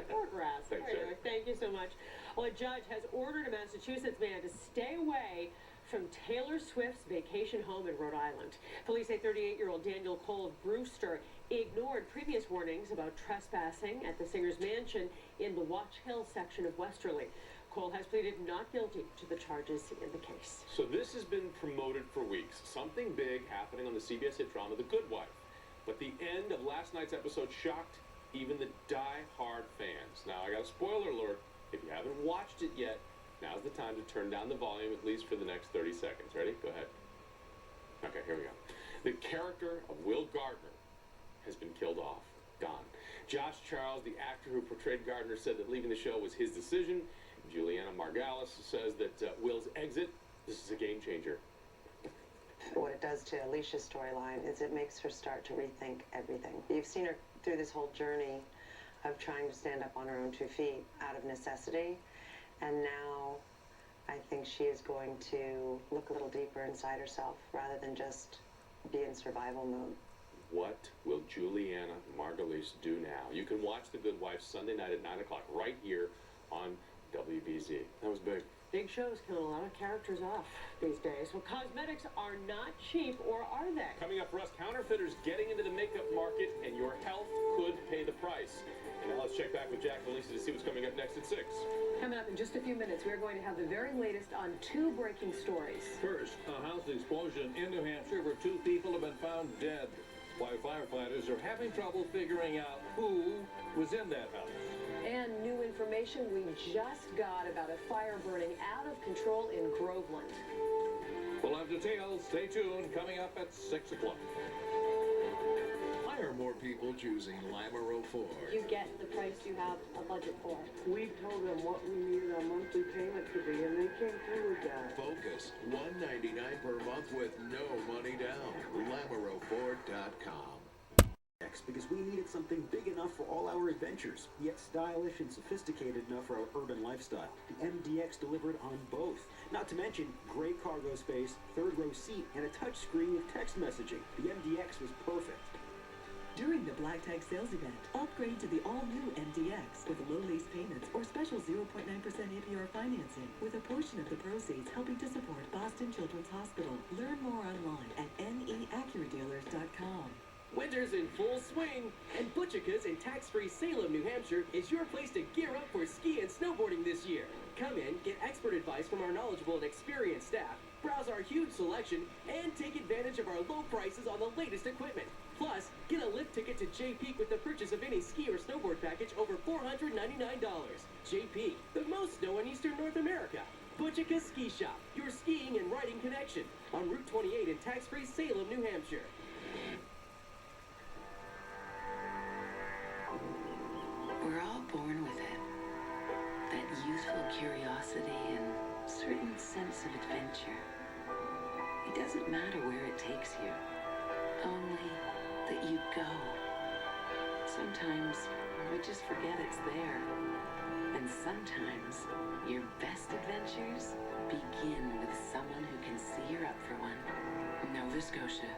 Poor grass. Thanks, Anyway, thank you so much. Well, a judge has ordered a Massachusetts man to stay away from Taylor Swift's vacation home in Rhode Island. Police say 38-year-old Daniel Cole of Brewster ignored previous warnings about trespassing at the singer's mansion in the Watch Hill section of Westerly. Cole has pleaded not guilty to the charges in the case. So this has been promoted for weeks. Something big happening on the CBS hit drama, The Good Wife. But the end of last night's episode shocked even the die-hard fans. Now, I got a spoiler alert. If you haven't watched it yet, now's the time to turn down the volume, at least for the next 30 seconds. Ready? Go ahead. Okay, here we go. The character of Will Gardner has been killed off. Gone. Josh Charles, the actor who portrayed Gardner, said that leaving the show was his decision. Juliana Margulis says that Will's exit, this is a game changer. What it does to Alicia's storyline is it makes her start to rethink everything. You've seen her through this whole journey of trying to stand up on her own 2 feet out of necessity, and now I think she is going to look a little deeper inside herself rather than just be in survival mode. What will Juliana Margulis do now? You can watch The Good Wife Sunday night at 9 o'clock right here on WBZ. That was big. Big shows killing a lot of characters off these days. Well, cosmetics are not cheap, or are they? Coming up for us, counterfeiters getting into the makeup market, and your health could pay the price. And now let's check back with Jack and Lisa to see what's coming up next at 6. Coming up in just a few minutes, we're going to have the very latest on 2 breaking stories. First, a house explosion in New Hampshire where 2 people have been found dead. Why firefighters are having trouble figuring out who was in that house. And new information we just got about a fire burning out of control in Groveland. We'll have details. Stay tuned. Coming up at 6 o'clock. Why are more people choosing Lamoureux Ford? You get the price you have a budget for. We told them what we needed our monthly payment to be, and they came through with that. Focus, $199 per month with no money down. LamoureuxFord.com. Because we needed something big enough for all our adventures, yet stylish and sophisticated enough for our urban lifestyle. The MDX delivered on both. Not to mention great cargo space, 3rd-row seat, and a touchscreen with text messaging. The MDX was perfect. During the Black Tag sales event, upgrade to the all-new MDX with low lease payments or special 0.9% APR financing with a portion of the proceeds helping to support Boston Children's Hospital. Learn more online at neaccudealers.com. Winter's in full swing, and Butchika's in tax-free Salem, New Hampshire is your place to gear up for ski and snowboarding this year. Come in, get expert advice from our knowledgeable and experienced staff, browse our huge selection, and take advantage of our low prices on the latest equipment. Plus, get a lift ticket to JP with the purchase of any ski or snowboard package over $499. JP, the most snow in Eastern North America. Butchika Ski Shop, your skiing and riding connection, on Route 28 in tax-free Salem, New Hampshire. We're all born with it. That youthful curiosity and certain sense of adventure. It doesn't matter where it takes you, only that you go. Sometimes we just forget it's there. And sometimes your best adventures begin with someone who can see you're up for one. Nova Scotia,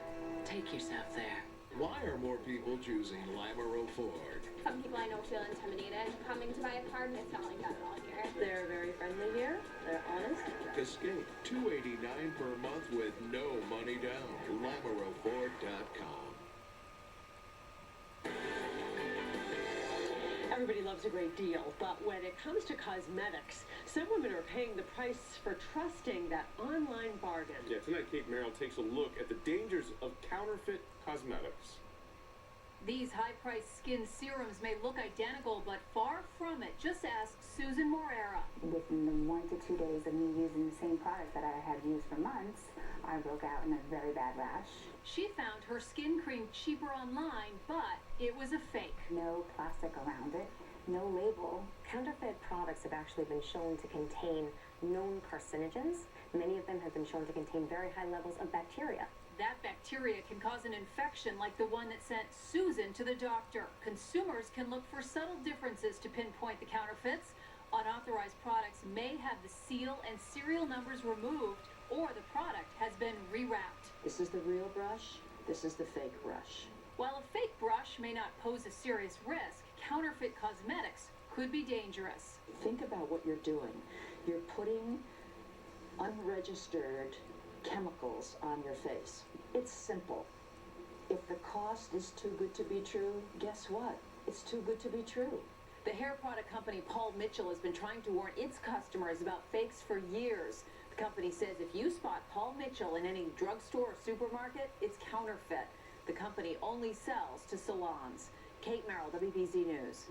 take yourself there. Why are more people choosing Lamoureux Ford? Some people I know feel intimidated coming to buy a car, and it's not like that at all here. They're very friendly here. They're honest. Escape, $289 per month with no money down. LamoureuxFord.com. Everybody loves a great deal, but when it comes to cosmetics, some women are paying the price for trusting that online bargain. Yeah, tonight Kate Merrill takes a look at the dangers of counterfeit cosmetics. These high-priced skin serums may look identical, but far from it. Just ask Susan Morera. Within the 1 to 2 days of me using the same product that I had used for months, I broke out in a very bad rash. She found her skin cream cheaper online, but it was a fake. No plastic around it, no label. Counterfeit products have actually been shown to contain known carcinogens. Many of them have been shown to contain very high levels of bacteria. That bacteria can cause an infection like the one that sent Susan to the doctor. Consumers can look for subtle differences to pinpoint the counterfeits. Unauthorized products may have the seal and serial numbers removed, or the product has been rewrapped. This is the real brush. This is the fake brush. While a fake brush may not pose a serious risk, counterfeit cosmetics could be dangerous. Think about what you're doing. You're putting unregistered chemicals on your face. It's simple. If the cost is too good to be true, guess what? It's too good to be true. The hair product company Paul Mitchell has been trying to warn its customers about fakes for years. The company says if you spot Paul Mitchell in any drugstore or supermarket, it's counterfeit. The company only sells to salons. Kate Merrill, WBZ News.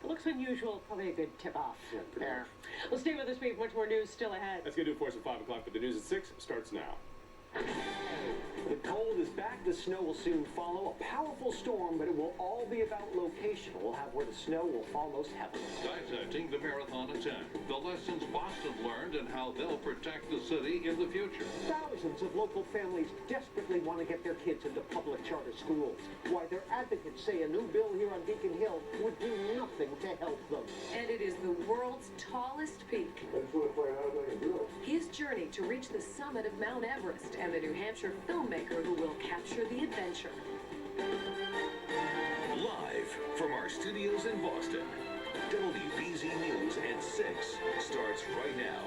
It looks unusual, probably a good tip-off. Yeah, pretty much. Well, stay with us. We have much more news still ahead. That's going to do it for us at 5 o'clock, but the news at 6 starts now. The cold is back. The snow will soon follow. A powerful storm, but it will all be about location. We'll have where the snow will fall most heavily. Dissecting the marathon attack, the lessons Boston learned and how they'll protect the city in the future. Thousands of local families desperately want to get their kids into public charter schools. Why their advocates say a new bill here on Beacon Hill would do nothing to help them. And it is the world's tallest peak. His journey to reach the summit of Mount Everest and the New Hampshire filmmaker who will capture the adventure. Live from our studios in Boston, WBZ News at 6 starts right now.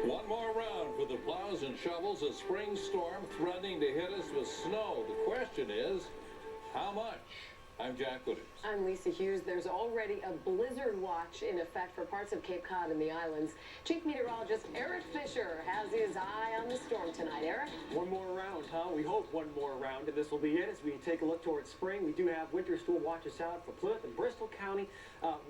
One more round for the plows and shovels. A spring storm threatening to hit us with snow. The question is, how much? I'm Jack Williams. I'm Lisa Hughes. There's already a blizzard watch in effect for parts of Cape Cod and the islands. Chief Meteorologist Eric Fisher has his eye on the storm tonight. Eric? One more round, huh? We hope one more round, and this will be it as we take a look towards spring. We do have winter storm watches out for Plymouth and Bristol County,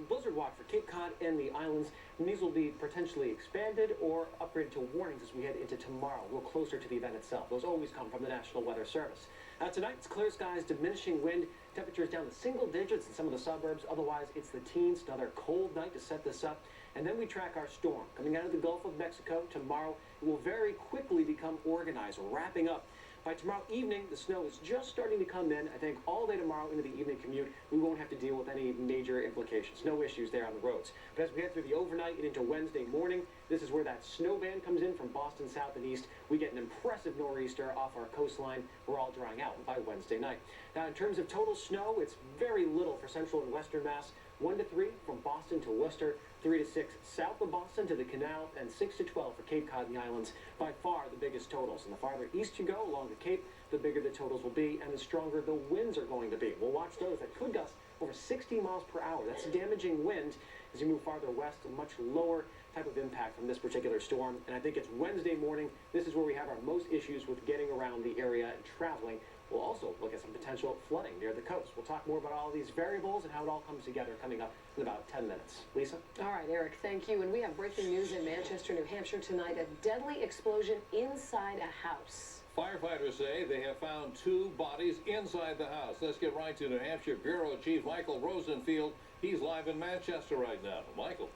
blizzard watch for Cape Cod and the islands, and these will be potentially expanded or upgraded to warnings as we head into tomorrow, a little closer to the event itself. Those always come from the National Weather Service. Tonight, it's clear skies, diminishing wind, temperatures down to single digits in some of the suburbs. Otherwise, it's the teens. Another cold night to set this up. And then we track our storm. Coming out of the Gulf of Mexico tomorrow, it will very quickly become organized, wrapping up. By tomorrow evening, the snow is just starting to come in. I think all day tomorrow into the evening commute, we won't have to deal with any major implications. No issues there on the roads. But as we head through the overnight and into Wednesday morning, this is where that snow band comes in from Boston south and east. We get an impressive nor'easter off our coastline. We're all drying out by Wednesday night. Now, in terms of total snow, it's very little for central and western Mass. 1 to 3 from Boston to Worcester, 3 to 6 south of Boston to the Canal, and 6 to 12 for Cape Cod and the islands. By far the biggest totals. And the farther east you go along the Cape, the bigger the totals will be and the stronger the winds are going to be. We'll watch those that could gust over 60 miles per hour. That's damaging wind as you move farther west, a much lower type of impact from this particular storm. And I think it's Wednesday morning. This is where we have our most issues with getting around the area and traveling. We'll also look at some potential flooding near the coast. We'll talk more about all these variables and how it all comes together coming up in about 10 minutes. Lisa? All right, Eric, thank you. And we have breaking news in Manchester, New Hampshire tonight. A deadly explosion inside a house. Firefighters say they have found 2 bodies inside the house. Let's get right to New Hampshire Bureau Chief Michael Rosenfield. He's live in Manchester right now. Michael.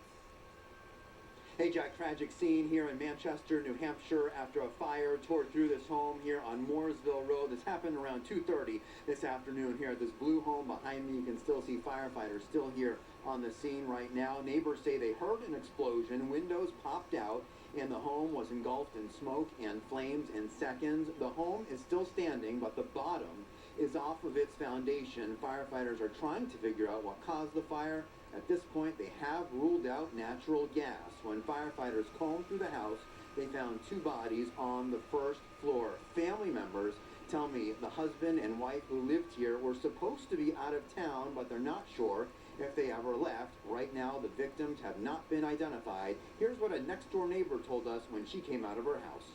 Hey, Jack, tragic scene here in Manchester, New Hampshire, after a fire tore through this home here on Mooresville Road. This happened around 2:30 this afternoon here at this blue home behind me. You can still see firefighters still here on the scene right now. Neighbors say they heard an explosion, windows popped out, and the home was engulfed in smoke and flames in seconds. The home is still standing, but the bottom is off of its foundation. Firefighters are trying to figure out what caused the fire. At this point, they have ruled out natural gas. When firefighters combed through the house, they found 2 bodies on the first floor. Family members tell me the husband and wife who lived here were supposed to be out of town, but they're not sure if they ever left. Right now, the victims have not been identified. Here's what a next-door neighbor told us when she came out of her house.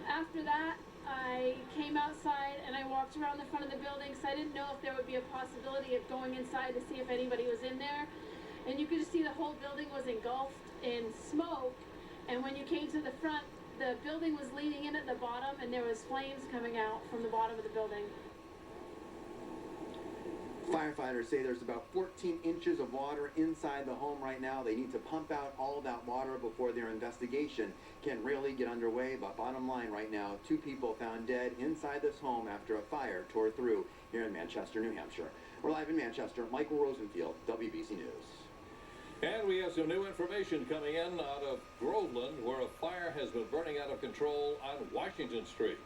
After that, I came outside and I walked around the front of the building because I didn't know if there would be a possibility of going inside to see if anybody was in there. And you could just see the whole building was engulfed in smoke. And when you came to the front, the building was leaning in at the bottom and there was flames coming out from the bottom of the building. Firefighters say there's about 14 inches of water inside the home right now. They need to pump out all that water before their investigation can really get underway. But bottom line right now, 2 people found dead inside this home after a fire tore through here in Manchester, New Hampshire. We're live in Manchester. Michael Rosenfield, WBZ News. And we have some new information coming in out of Groveland, where a fire has been burning out of control on Washington Street.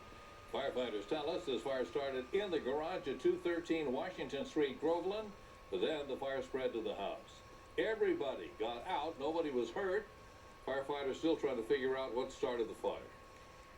Firefighters tell us this fire started in the garage at 213 Washington Street, Groveland. Then the fire spread to the house. Everybody got out. Nobody was hurt. Firefighters still trying to figure out what started the fire.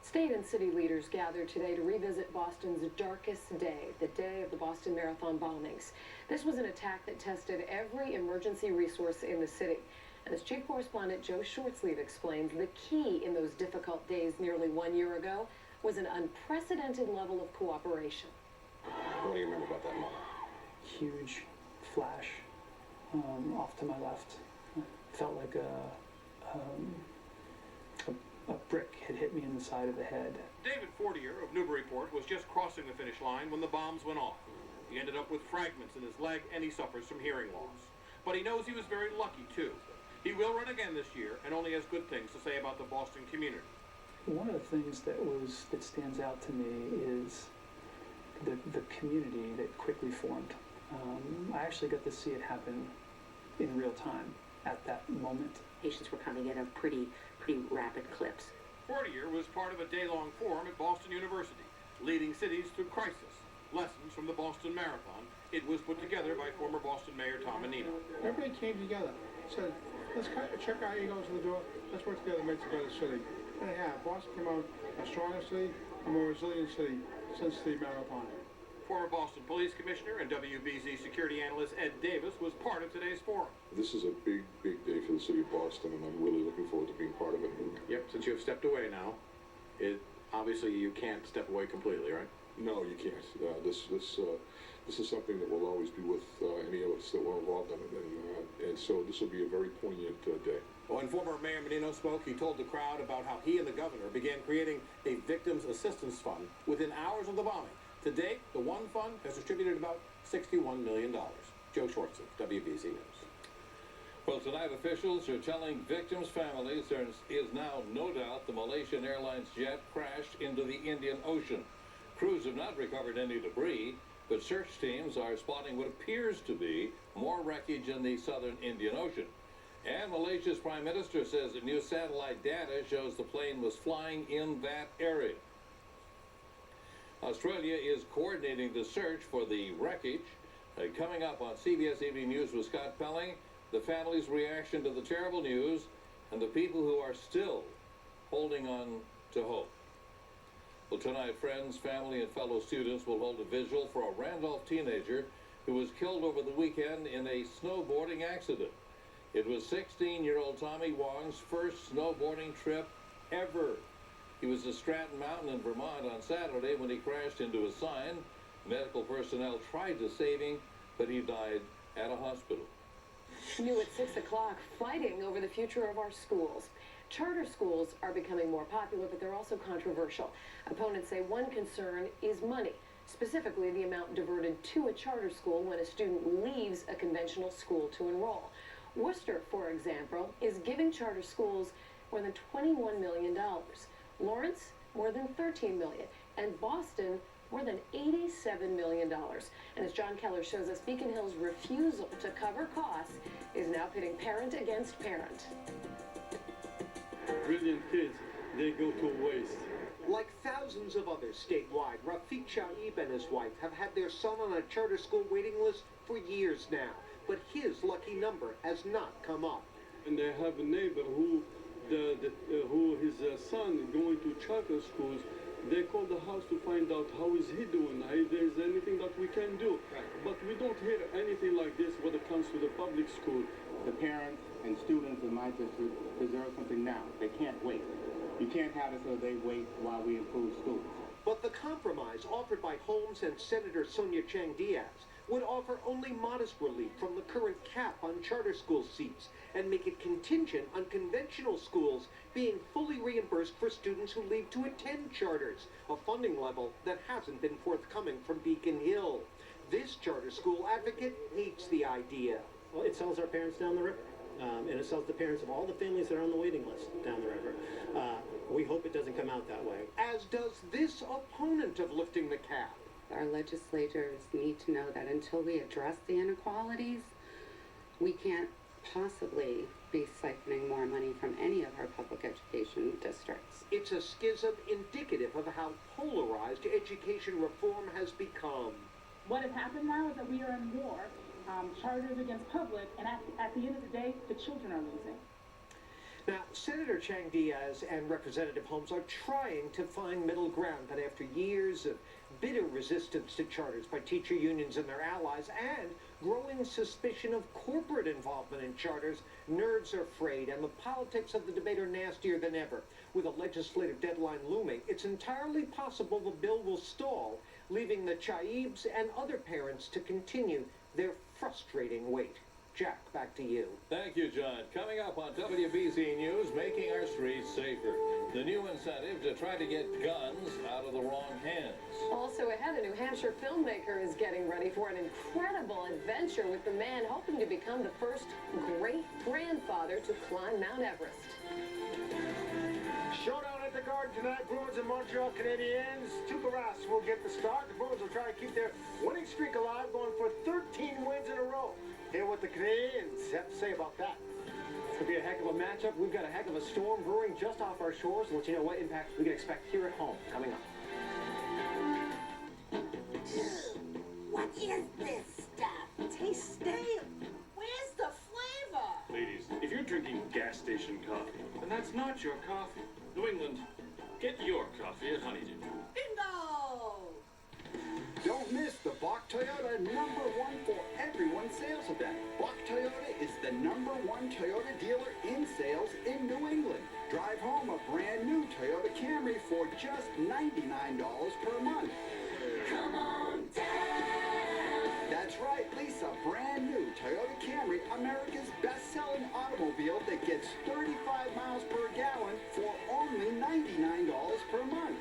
State and city leaders gathered today to revisit Boston's darkest day, the day of the Boston Marathon bombings. This was an attack that tested every emergency resource in the city. And as Chief Correspondent Joe Shortsleeve explains, the key in those difficult days nearly 1 year ago was an unprecedented level of cooperation. What do you remember about that moment? Huge flash off to my left. It felt like a a brick had hit me in the side of the head. David Fortier of Newburyport was just crossing the finish line when the bombs went off. He ended up with fragments in his leg and he suffers from hearing loss. But he knows he was very lucky too. He will run again this year and only has good things to say about the Boston community. One of the things that stands out to me is the community that quickly formed. I actually got to see it happen in real time at that moment. Patients were coming in at pretty rapid clips. Fortier was part of a day-long forum at Boston University, Leading Cities Through Crisis, Lessons from the Boston Marathon. It was put together by former Boston Mayor Tom Menino. Everybody came together, said, let's check out how you go to the door, let's work together to make a better city. And yeah, Boston came out a stronger city, a more resilient city since the marathon. Former Boston Police Commissioner and WBZ security analyst Ed Davis was part of today's forum. This is a big, big day for the city of Boston, and I'm really looking forward to being part of it. Yep, since you have stepped away now, obviously you can't step away completely, right? No, you can't. This is something that will always be with any of us that were involved in it, and so this will be a very poignant day. When former Mayor Menino spoke, he told the crowd about how he and the governor began creating a victims assistance fund within hours of the bombing. To date, the one fund has distributed about $61 million. Joe Schwartz, WBZ News. Well, tonight officials are telling victims' families there is now no doubt the Malaysian Airlines jet crashed into the Indian Ocean. Crews have not recovered any debris, but search teams are spotting what appears to be more wreckage in the southern Indian Ocean. And Malaysia's Prime Minister says that new satellite data shows the plane was flying in that area. Australia is coordinating the search for the wreckage. Coming up on CBS Evening News with Scott Pelling, the family's reaction to the terrible news and the people who are still holding on to hope. Well, tonight, friends, family, and fellow students will hold a vigil for a Randolph teenager who was killed over the weekend in a snowboarding accident. It was 16-year-old Tommy Wong's first snowboarding trip ever. He was at Stratton Mountain in Vermont on Saturday when he crashed into a sign. Medical personnel tried to save him, but he died at a hospital. New at 6 o'clock, fighting over the future of our schools. Charter schools are becoming more popular, but they're also controversial. Opponents say one concern is money, specifically the amount diverted to a charter school when a student leaves a conventional school to enroll. Worcester, for example, is giving charter schools more than $21 million. Lawrence, more than $13 million. And Boston, more than $87 million. And as John Keller shows us, Beacon Hill's refusal to cover costs is now pitting parent against parent. Brilliant kids, they go to waste. Like thousands of others statewide, Rafiq Shaib and his wife have had their son on a charter school waiting list for years now. But his lucky number has not come up. And they have a neighbor who his son is going to charter schools. They call the house to find out how is he doing, if there is anything that we can do. Right. But we don't hear anything like this when it comes to the public school. The parents and students in my district deserve something now. They can't wait. You can't have it so they wait while we improve schools. But the compromise offered by Holmes and Senator Sonia Chang Diaz would offer only modest relief from the current cap on charter school seats and make it contingent on conventional schools being fully reimbursed for students who leave to attend charters, a funding level that hasn't been forthcoming from Beacon Hill. This charter school advocate hates the idea. Well, it sells our parents down the river, and it sells the parents of all the families that are on the waiting list down the river. We hope it doesn't come out that way. As does this opponent of lifting the cap. Our legislators need to know that until we address the inequalities, we can't possibly be siphoning more money from any of our public education districts. It's a schism indicative of how polarized education reform has become. What has happened now is that we are in war, charters against public, and at the end of the day, the children are losing. Now, Senator Chang Diaz and Representative Holmes are trying to find middle ground, but after years of bitter resistance to charters by teacher unions and their allies and growing suspicion of corporate involvement in charters, nerves are frayed and the politics of the debate are nastier than ever. With a legislative deadline looming, it's entirely possible the bill will stall, leaving the Chaibs and other parents to continue their frustrating wait. Jack, back to you. Thank you, John. Coming up on WBZ News, making our streets safer. The new incentive to try to get guns out of the wrong hands. Also ahead, a New Hampshire filmmaker is getting ready for an incredible adventure with the man hoping to become the first great-grandfather to climb Mount Everest. Showdown at the Garden tonight. Bruins and Montreal Canadiens. Tuukka Rask will get the start. The Bruins will try to keep their winning streak alive, going for 13 wins in a row. Hear what the Canadiens have to say about that. It's going to be a heck of a matchup. We've got a heck of a storm brewing just off our shores. We'll let you know what impacts we can expect here at home coming up. What is this stuff? Tastes stale. Where's the flavor? Ladies, if you're drinking gas station coffee, then that's not your coffee. New England, get your coffee at Honeydew. Bingo! Don't miss the Bach Toyota #1 for everyone sales event. Bach Toyota is the #1 Toyota dealer in sales in New England. Drive home a brand new Toyota Camry for just $99 per month. Come on down! That's right, lease a brand new Toyota Camry, America's best-selling automobile that gets 35 miles per gallon for only $99 per month.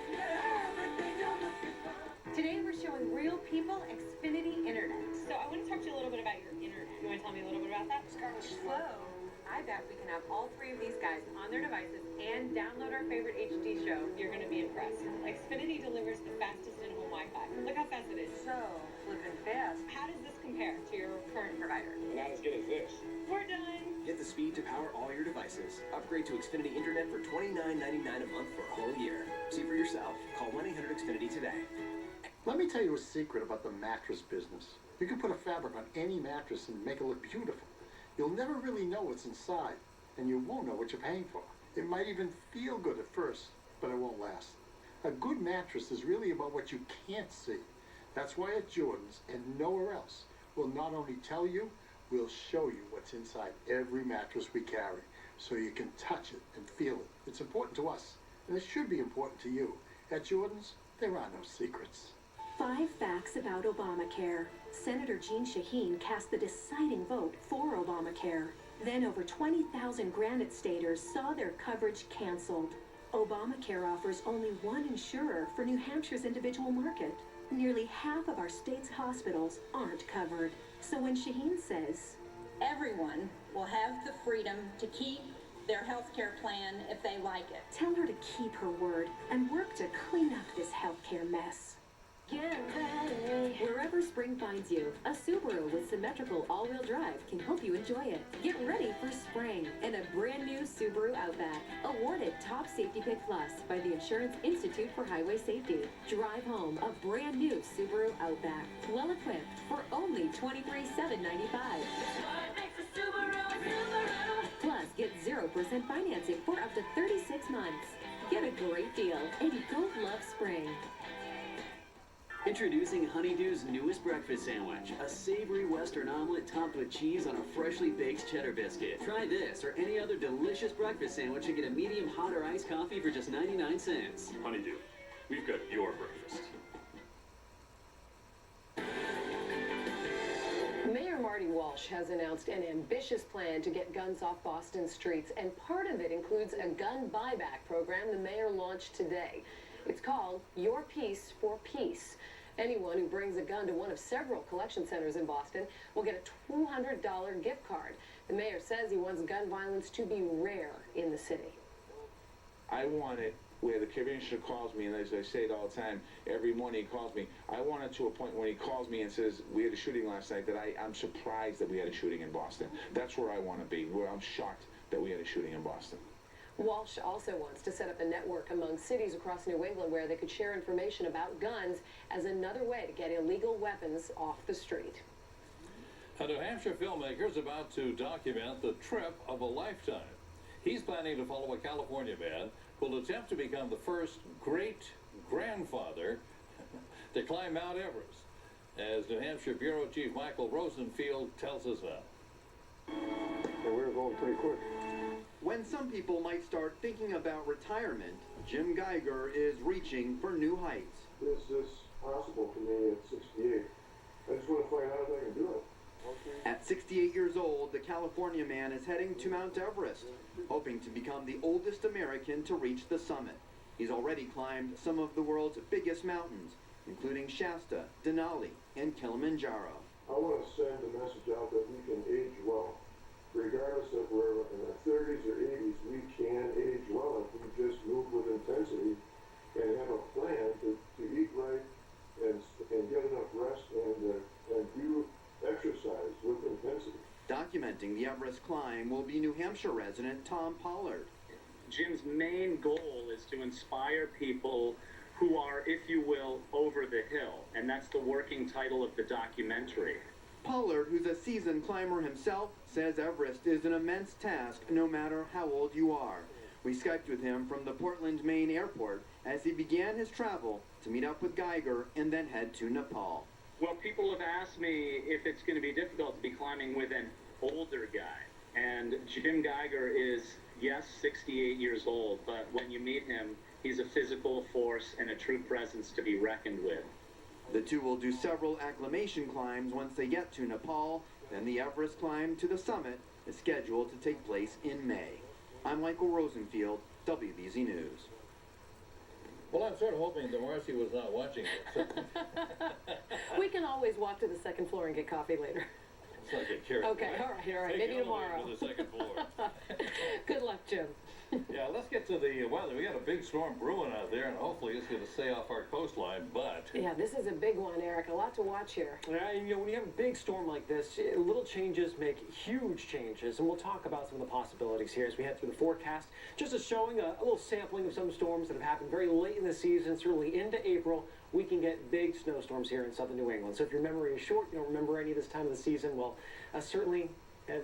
Today we're showing real people Xfinity Internet. So I want to talk to you a little bit about your internet. You want to tell me a little bit about that? It's kind of slow. I bet we can have all three of these guys on their devices and download our favorite HD show. You're going to be impressed. Xfinity delivers the fastest in-home Wi-Fi. Look how fast it is. So, flipping fast. How does this compare to your current provider? Not as good as this. We're done. Get the speed to power all your devices. Upgrade to Xfinity Internet for $29.99 a month for a whole year. See for yourself. Call 1-800-XFINITY today. Let me tell you a secret about the mattress business. You can put a fabric on any mattress and make it look beautiful. You'll never really know what's inside, and you won't know what you're paying for. It might even feel good at first, but it won't last. A good mattress is really about what you can't see. That's why at Jordan's and nowhere else, we'll not only tell you, we'll show you what's inside every mattress we carry, so you can touch it and feel it. It's important to us, and it should be important to you. At Jordan's, there are no secrets. 5 facts about Obamacare. Senator Jeanne Shaheen cast the deciding vote for Obamacare. Then over 20,000 Granite Staters saw their coverage canceled. Obamacare offers only one insurer for New Hampshire's individual market. Nearly half of our state's hospitals aren't covered. So when Shaheen says, everyone will have the freedom to keep their health care plan if they like it. Tell her to keep her word and work to clean up this healthcare mess. Get ready. Wherever spring finds you, a Subaru with symmetrical all-wheel drive can help you enjoy it. Get ready for spring in a brand new Subaru Outback. Awarded Top Safety Pick Plus by the Insurance Institute for Highway Safety. Drive home a brand new Subaru Outback. Well equipped for only $23,795. Plus, get 0% financing for up to 36 months. Get a great deal and go love spring. Introducing Honeydew's newest breakfast sandwich, a savory Western omelet topped with cheese on a freshly baked cheddar biscuit. Try this or any other delicious breakfast sandwich and get a medium hot or iced coffee for just 99 cents. Honeydew, we've got your breakfast. Mayor Marty Walsh has announced an ambitious plan to get guns off Boston streets, and part of it includes a gun buyback program the mayor launched today. It's called Your Piece for Peace. Anyone who brings a gun to one of several collection centers in Boston will get a $200 gift card. The mayor says he wants gun violence to be rare in the city. I want it where the commissioner calls me, and as I say it all the time, every morning he calls me. I want it to a point when he calls me and says, we had a shooting last night, that I'm surprised that we had a shooting in Boston. That's where I want to be, where I'm shocked that we had a shooting in Boston. Walsh also wants to set up a network among cities across New England where they could share information about guns as another way to get illegal weapons off the street. A New Hampshire filmmaker is about to document the trip of a lifetime. He's planning to follow a California man who will attempt to become the first great-grandfather to climb Mount Everest, as New Hampshire Bureau Chief Michael Rosenfield tells us now. Well, we're going pretty quick. When some people might start thinking about retirement, Jim Geiger is reaching for new heights. This is possible for me at 68. I just want to find out if I can do it. At 68 years old, the California man is heading to Mount Everest, hoping to become the oldest American to reach the summit. He's already climbed some of the world's biggest mountains, including Shasta, Denali, and Kilimanjaro. I want to send a message out that we can age well. Regardless if we're in our 30s or 80s, we can age well if we just move with intensity and have a plan to eat right and get enough rest and do exercise with intensity. Documenting the Everest climb will be New Hampshire resident Tom Pollard. Jim's main goal is to inspire people who are, if you will, over the hill, and that's the working title of the documentary. Pollard, who's a seasoned climber himself, says Everest is an immense task no matter how old you are. We Skyped with him from the Portland, Maine airport as he began his travel to meet up with Geiger and then head to Nepal. Well, people have asked me if it's going to be difficult to be climbing with an older guy, and Jim Geiger is, yes, 68 years old, but when you meet him, he's a physical force and a true presence to be reckoned with. The two will do several acclimation climbs once they get to Nepal, then the Everest climb to the summit is scheduled to take place in May. I'm Michael Rosenfield, WBZ News. Well, I'm sort of hoping that Marcy was not watching this. We can always walk to the second floor and get coffee later. Let's not get carried Okay, away. all right. Take Maybe the elevator tomorrow. to the second floor. Good luck, Jim. Yeah, let's get to the weather. We got a big storm brewing out there, and hopefully it's going to stay off our coastline, but... Yeah, this is a big one, Eric. A lot to watch here. Yeah, and, when you have a big storm like this, little changes make huge changes, and we'll talk about some of the possibilities here as we head through the forecast. Just as showing a little sampling of some storms that have happened very late in the season, certainly into April, we can get big snowstorms here in southern New England. So if your memory is short, you don't remember any of this time of the season, well, certainly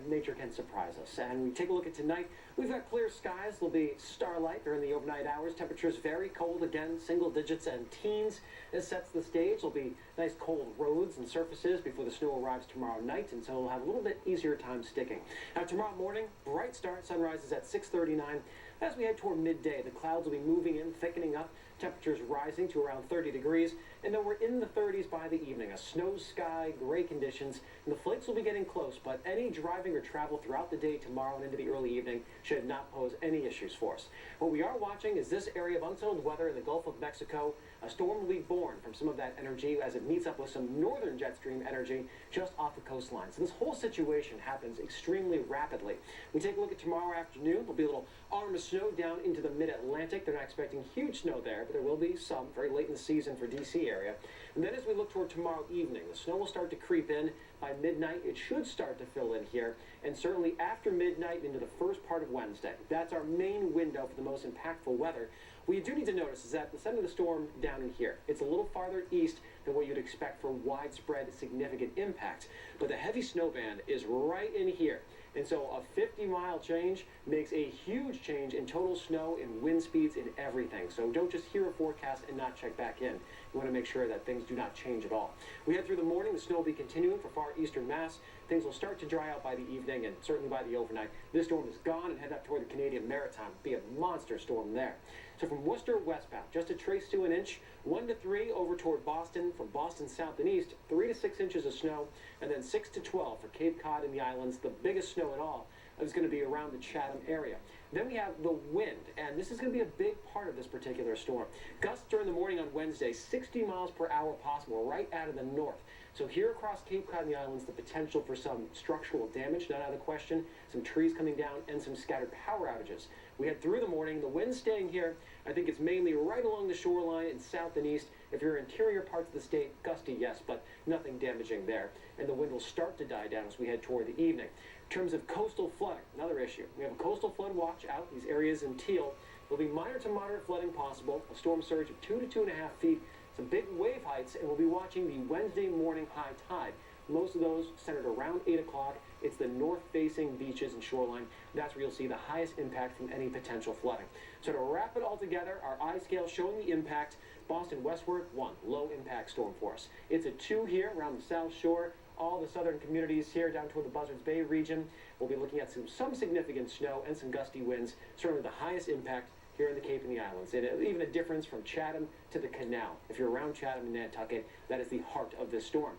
nature can surprise us. And we take a look at tonight. We've got clear skies. There'll be starlight during the overnight hours. Temperatures very cold again, single digits and teens. This sets the stage. There'll be nice cold roads and surfaces before the snow arrives tomorrow night, and so we'll have a little bit easier time sticking. Now tomorrow morning, bright start. Sunrise is at 6:39. As we head toward midday, the clouds will be moving in, thickening up. Temperatures rising to around 30 degrees, and then we're in the 30s by the evening. A snow sky, gray conditions, and the flakes will be getting close, but any driving or travel throughout the day tomorrow and into the early evening should not pose any issues for us. What we are watching is this area of unsettled weather in the Gulf of Mexico. A storm will be born from some of that energy as it meets up with some northern jet stream energy just off the coastline. So this whole situation happens extremely rapidly. We take a look at tomorrow afternoon. There'll be a little arm of snow down into the mid-Atlantic. They're not expecting huge snow there, but there will be some very late in the season for D.C. area. And then as we look toward tomorrow evening, the snow will start to creep in. By midnight, it should start to fill in here, and certainly after midnight into the first part of Wednesday. That's our main window for the most impactful weather. What you do need to notice is that the center of the storm down in here, it's a little farther east than what you'd expect for widespread significant impacts. But the heavy snow band is right in here. And so a 50-mile change makes a huge change in total snow, in wind speeds, in everything. So don't just hear a forecast and not check back in. You want to make sure that things do not change at all. We head through the morning. The snow will be continuing for far eastern Mass. Things will start to dry out by the evening and certainly by the overnight. This storm is gone and head up toward the Canadian Maritime. Be a monster storm there. So from Worcester westbound, just a trace to an inch, 1 to 3 over toward Boston. From Boston south and east, 3 to 6 inches of snow, and then 6 to 12 for Cape Cod and the islands. The biggest snow at all is going to be around the Chatham area. Then we have the wind, and this is going to be a big part of this particular storm. Gusts during the morning on Wednesday, 60 miles per hour possible right out of the north. So here across Cape Cod and the islands, the potential for some structural damage, not out of the question, some trees coming down, and some scattered power outages. We head through the morning, the wind staying here. I think it's mainly right along the shoreline in south and east. If you're interior parts of the state, gusty, yes, but nothing damaging there. And the wind will start to die down as we head toward the evening. In terms of coastal flooding, another issue. We have a coastal flood watch out, these areas in teal. There'll be minor to moderate flooding possible, a storm surge of 2 to 2.5 feet, some big wave heights, and we'll be watching the Wednesday morning high tide. Most of those centered around 8 o'clock. It's the north-facing beaches and shoreline. That's where you'll see the highest impact from any potential flooding. So to wrap it all together, our I scale showing the impact. Boston westward, 1, low impact storm for us. It's a 2 here around the South Shore. All the southern communities here down toward the Buzzards Bay region. We'll be looking at some significant snow and some gusty winds. Certainly the highest impact here in the Cape and the Islands. And even a difference from Chatham to the Canal. If you're around Chatham and Nantucket, that is the heart of this storm.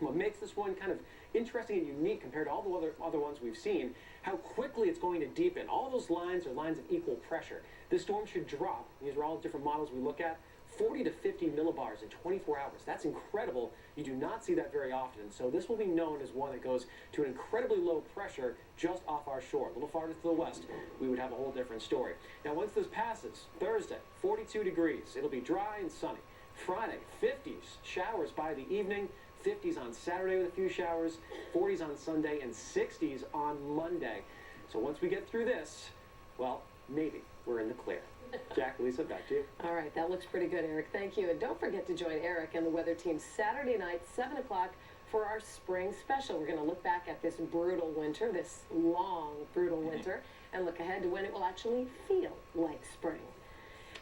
What makes this one kind of interesting and unique compared to all the other ones we've seen, how quickly it's going to deepen. All those lines are lines of equal pressure. This storm should drop, these are all different models we look at, 40 to 50 millibars in 24 hours. That's incredible. You do not see that very often. So this will be known as one that goes to an incredibly low pressure just off our shore. A little farther to the west, we would have a whole different story. Now, once this passes, Thursday, 42 degrees. It'll be dry and sunny. Friday, 50s, showers by the evening. 50s on Saturday with a few showers. 40s on Sunday and 60s on Monday. So once we get through this, well, maybe we're in the clear. Jack, Lisa, back to you. All right, that looks pretty good, Eric. Thank you. And don't forget to join Eric and the weather team Saturday night, 7 o'clock, for our spring special. We're going to look back at this brutal winter, this long, brutal winter, and look ahead to when it will actually feel like spring.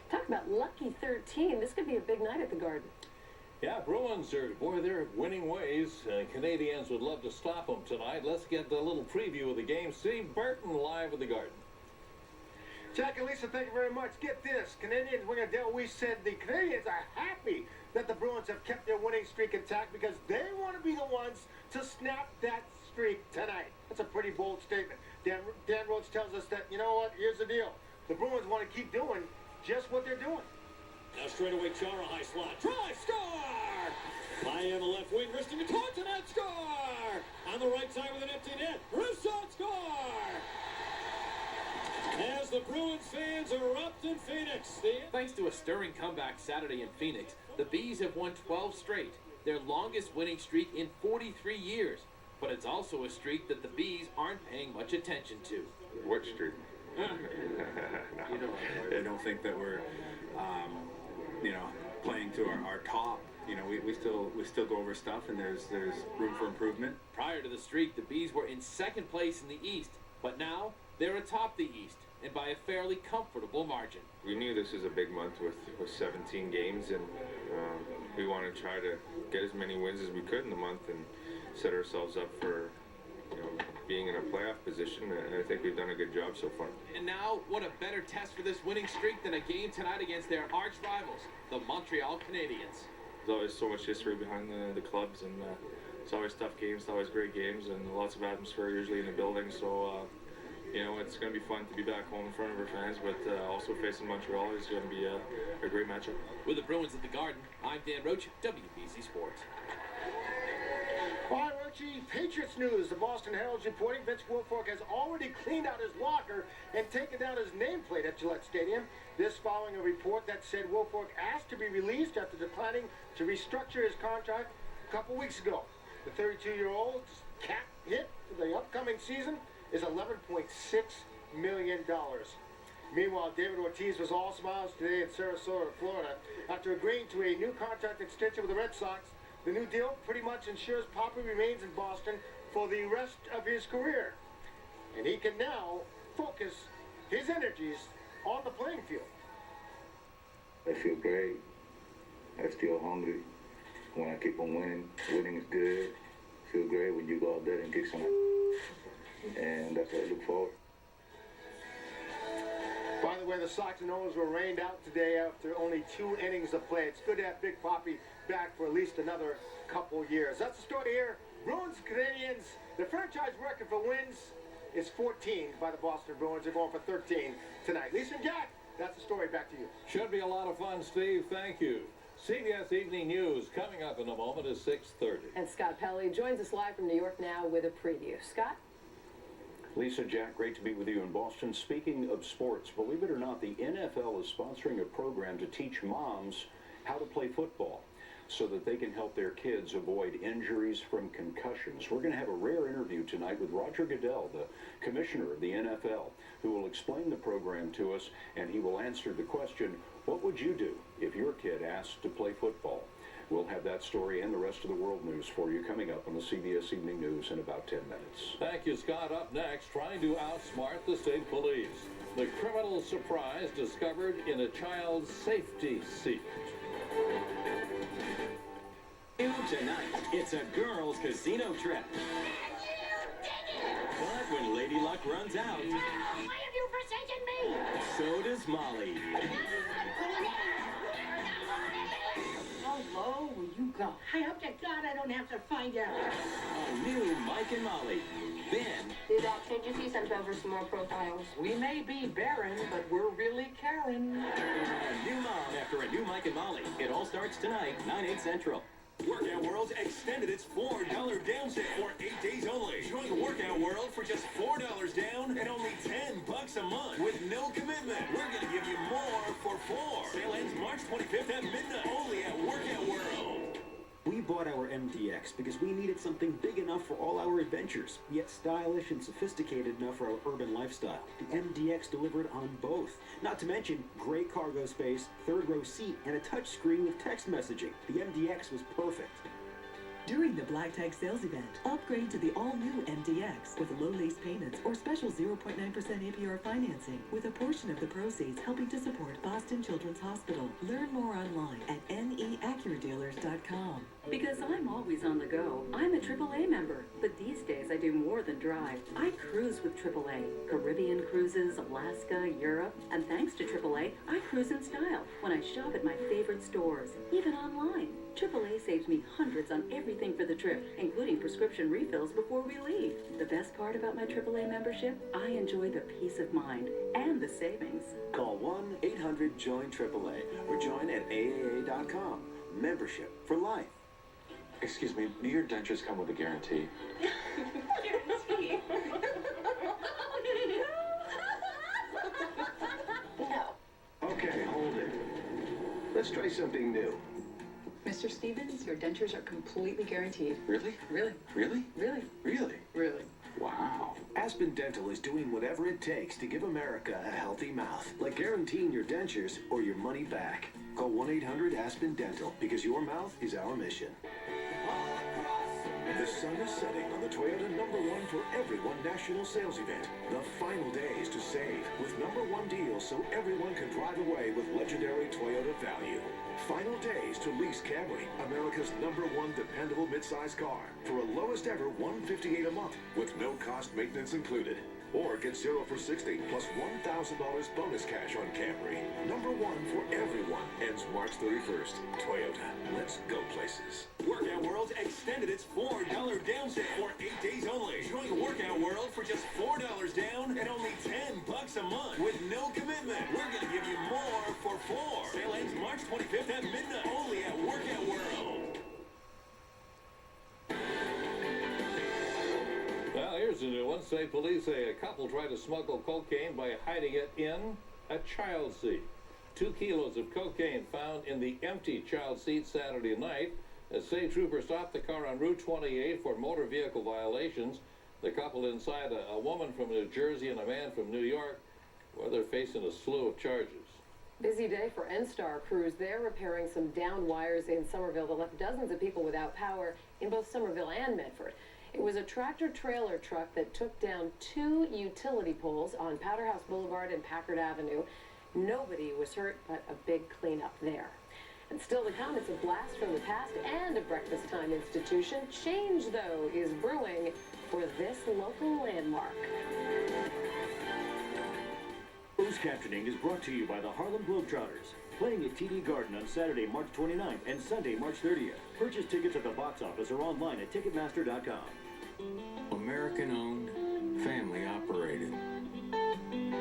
Talk about lucky 13. This could be a big night at the Garden. Yeah, Bruins they're winning ways. Canadians would love to stop them tonight. Let's get a little preview of the game. Steve Burton live at the Garden. Jack and Lisa, thank you very much. Get this. Canadians winning a deal. We said the Canadians are happy that the Bruins have kept their winning streak intact because they want to be the ones to snap that streak tonight. That's a pretty bold statement. Dan Roach tells us that, you know what, here's the deal. The Bruins want to keep doing just what they're doing. Now straight away, Chara, high slot. Drive, score! High on the left wing, wristing it towards the net, score! On the right side with an empty net, Rousseau, score! As the Bruins fans erupt in Phoenix. Thanks to a stirring comeback Saturday in Phoenix, the Bees have won 12 straight, their longest winning streak in 43 years. But it's also a streak that the Bees aren't paying much attention to. What streak? No. I don't think that we're, playing to our top. We still go over stuff, and there's room for improvement. Prior to the streak, the Bees were in second place in the East, but now they're atop the East, and by a fairly comfortable margin. We knew this was a big month with 17 games, and we want to try to get as many wins as we could in the month and set ourselves up for being in a playoff position, and I think we've done a good job so far. And now, what a better test for this winning streak than a game tonight against their arch rivals, the Montreal Canadiens. There's always so much history behind the clubs, and it's always tough games, it's always great games, and lots of atmosphere usually in the building, so it's going to be fun to be back home in front of our fans, but also facing Montreal is going to be a great matchup. With the Bruins at the Garden, I'm Dan Roach, WBZ Sports. All right, Roachie, Patriots news. The Boston Herald's reporting Vince Wilfork has already cleaned out his locker and taken down his nameplate at Gillette Stadium. This following a report that said Wilfork asked to be released after declining to restructure his contract a couple weeks ago. The 32-year-old's cap hit for the upcoming season is $11.6 million. Meanwhile, David Ortiz was all smiles today in Sarasota, Florida, after agreeing to a new contract extension with the Red Sox. The new deal pretty much ensures Papa remains in Boston for the rest of his career. And he can now focus his energies on the playing field. I feel great. I still hungry. When I keep on winning, winning is good. I feel great when you go out there and kick some. And that's what I look forward. By the way, the Sox and O's were rained out today after only 2 innings of play. It's good to have Big Papi back for at least another couple years. That's the story here. Bruins, Canadians, the franchise record for wins is 14 by the Boston Bruins. They're going for 13 tonight. Lisa and Jack, that's the story. Back to you. Should be a lot of fun, Steve. Thank you. CBS Evening News coming up in a moment is 6:30. And Scott Pelley joins us live from New York now with a preview. Scott? Lisa, Jack, great to be with you in Boston. Speaking of sports, believe it or not, the NFL is sponsoring a program to teach moms how to play football so that they can help their kids avoid injuries from concussions. We're going to have a rare interview tonight with Roger Goodell, the commissioner of the NFL, who will explain the program to us, and he will answer the question, what would you do if your kid asked to play football? We'll have that story and the rest of the world news for you coming up on the CBS Evening News in about 10 minutes. Thank you, Scott. Up next, trying to outsmart the state police. The criminal surprise discovered in a child's safety seat. Tonight, it's a girls' casino trip. But when Lady Luck runs out, Why have you forsaken me? so does Molly. How low will you go? I hope to God I don't have to find out. A new Mike and Molly. Then, Hey, Doc, can't you see sent over some more profiles? We may be barren, but we're really Karen. a new mom after a new Mike and Molly. It all starts tonight, 9/8 Central. Workout World extended its $4 down sale for 8 days only. Join Workout World for just $4 down and only $10 a month with no commitment. We're going to give you more for $4. Sale ends March 25th at midnight, only at Workout World. We bought our MDX because we needed something big enough for all our adventures, yet stylish and sophisticated enough for our urban lifestyle. The MDX delivered on both. Not to mention great cargo space, third row seat, and a touch screen with text messaging. The MDX was perfect. During the Black Tag sales event, upgrade to the all-new MDX with low lease payments or special 0.9% APR financing with a portion of the proceeds helping to support Boston Children's Hospital. Learn more online at neacuradealers.com. Because I'm always on the go, I'm a AAA member. But these days I do more than drive. I cruise with AAA. Caribbean cruises, Alaska, Europe. And thanks to AAA, I cruise in style when I shop at my favorite stores, even online. AAA saves me hundreds on everything for the trip, including prescription refills before we leave. The best part about my AAA membership? I enjoy the peace of mind and the savings. Call 1-800-JOIN-AAA or join at AAA.com. Membership for life. Excuse me, do your dentures come with a guarantee? Guarantee. No. Okay, hold it. Let's try something new. Mr. Stevens, your dentures are completely guaranteed. Really? Really? Really? Really? Really? Really? Wow. Aspen Dental is doing whatever it takes to give America a healthy mouth, like guaranteeing your dentures or your money back. Call 1-800-ASPEN-DENTAL because your mouth is our mission. The sun is setting on the Toyota #1 for everyone national sales event. The final days to save with #1 deals so everyone can drive away with legendary Toyota value. Final days to lease Camry, America's #1 dependable midsize car, for a lowest ever $158 a month with no cost maintenance included. Or get 0 for 60 plus $1,000 bonus cash on Camry. #1 for everyone ends March 31st. Toyota. Let's go places. Workout World extended its $4 down sale for 8 days only. Join Workout World for just $4 down and only $10 a month with no commitment. We're going to give you more for $4. Sale ends March 25th at midnight, only at Workout World. Well, here's a new one. Police say a couple tried to smuggle cocaine by hiding it in a child seat. 2 kilos of cocaine found in the empty child seat Saturday night. As state troopers stopped the car on Route 28 for motor vehicle violations. The couple inside, a woman from New Jersey and a man from New York, well, they're facing a slew of charges. Busy day for NSTAR crews. They're repairing some downed wires in Somerville that left dozens of people without power in both Somerville and Medford. It was a tractor-trailer truck that took down 2 utility poles on Powderhouse Boulevard and Packard Avenue. Nobody was hurt, but a big cleanup there. And still to come, it's a blast from the past and a breakfast time institution. Change, though, is brewing for this local landmark. Closed captioning is brought to you by the Harlem Globetrotters. Playing at TD Garden on Saturday, March 29th and Sunday, March 30th. Purchase tickets at the box office or online at Ticketmaster.com. American-owned, family-operated.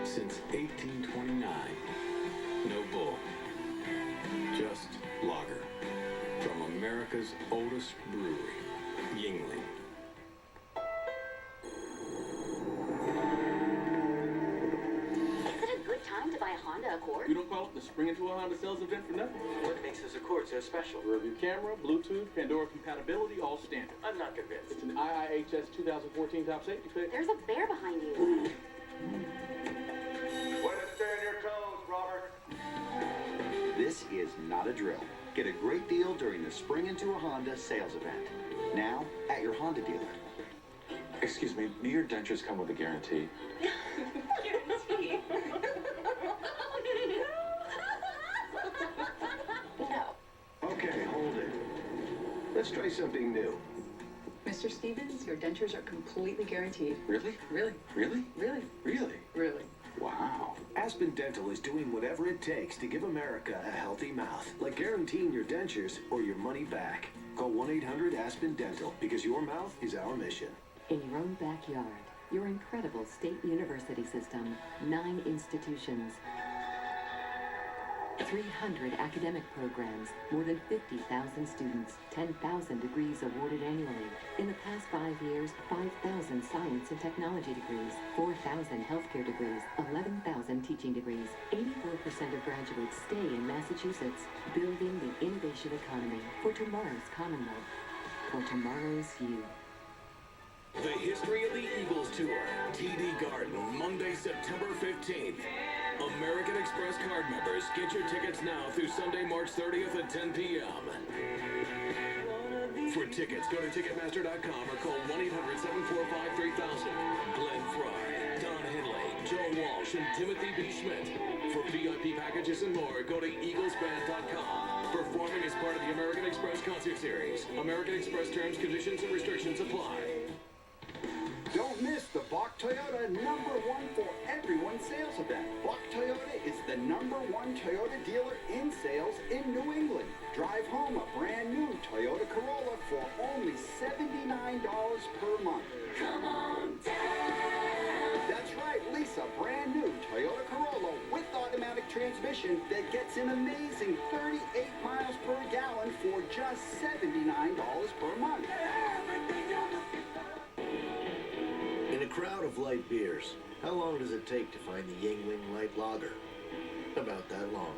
Since 1829. No bull. Just lager. From America's oldest brewery, Yingling. Time to buy a Honda Accord? You don't call it the Spring Into a Honda sales event for nothing. What makes this Accord so special? Rear-view camera, Bluetooth, Pandora compatibility, all standard. I'm not convinced. It's an IIHS 2014 top safety pick. There's a bear behind you. Way to stay on your toes, Robert. This is not a drill. Get a great deal during the Spring Into a Honda sales event. Now, at your Honda dealer. Excuse me, do your dentures come with a guarantee? Guarantee. No. Okay, hold it. Let's try something new. Mr. Stevens, your dentures are completely guaranteed. Really? Really? Really? Really? Really? Really? Wow. Aspen Dental is doing whatever it takes to give America a healthy mouth, like guaranteeing your dentures or your money back. Call 1-800-ASPEN-DENTAL, because your mouth is our mission. In your own backyard, your incredible state university system, 9 institutions, 300 academic programs, more than 50,000 students, 10,000 degrees awarded annually. In the past 5 years, 5,000 science and technology degrees, 4,000 healthcare degrees, 11,000 teaching degrees. 84% of graduates stay in Massachusetts, building the innovation economy for tomorrow's Commonwealth, for tomorrow's you. The History of the Eagles Tour, TD Garden, Monday, September 15th. American Express card members, get your tickets now through Sunday, March 30th at 10 p.m. For tickets, go to Ticketmaster.com or call 1-800-745-3000. Glenn Fry, Don Henley, Joe Walsh, and Timothy B. Schmidt. For VIP packages and more, go to EaglesBand.com. Performing as part of the American Express Concert Series. American Express terms, conditions, and restrictions apply. Don't miss the Bach Toyota #1 for everyone sales event. Bach Toyota is the #1 Toyota dealer in sales in New England. Drive home a brand new Toyota Corolla for only $79 per month. Come on down! That's right, lease a brand new Toyota Corolla with automatic transmission that gets an amazing 38 miles per gallon for just $79 per month. In a crowd of light beers, how long does it take to find the Yingling Light Lager? About that long.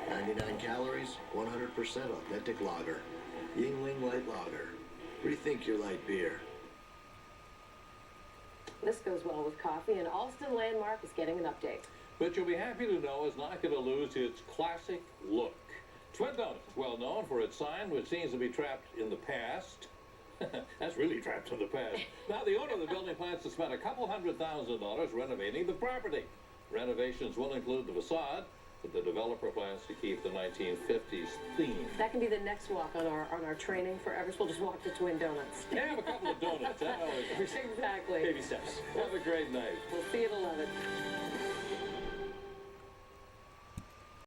99 calories, 100% authentic lager. Yingling Light Lager. Rethink your light beer. This goes well with coffee, and Alston Landmark is getting an update. But you'll be happy to know it's not going to lose its classic look. Twin Donuts is well known for its sign, which seems to be trapped in the past. That's really trapped in the past. Now, the owner of the building plans to spend a couple $100,000 renovating the property. Renovations will include the facade, but the developer plans to keep the 1950s theme. That can be the next walk on our training for Everest. We'll just walk to Twin Donuts. Yeah, have a couple of donuts. That always Exactly. baby steps. Have a great night. We'll see you at 11.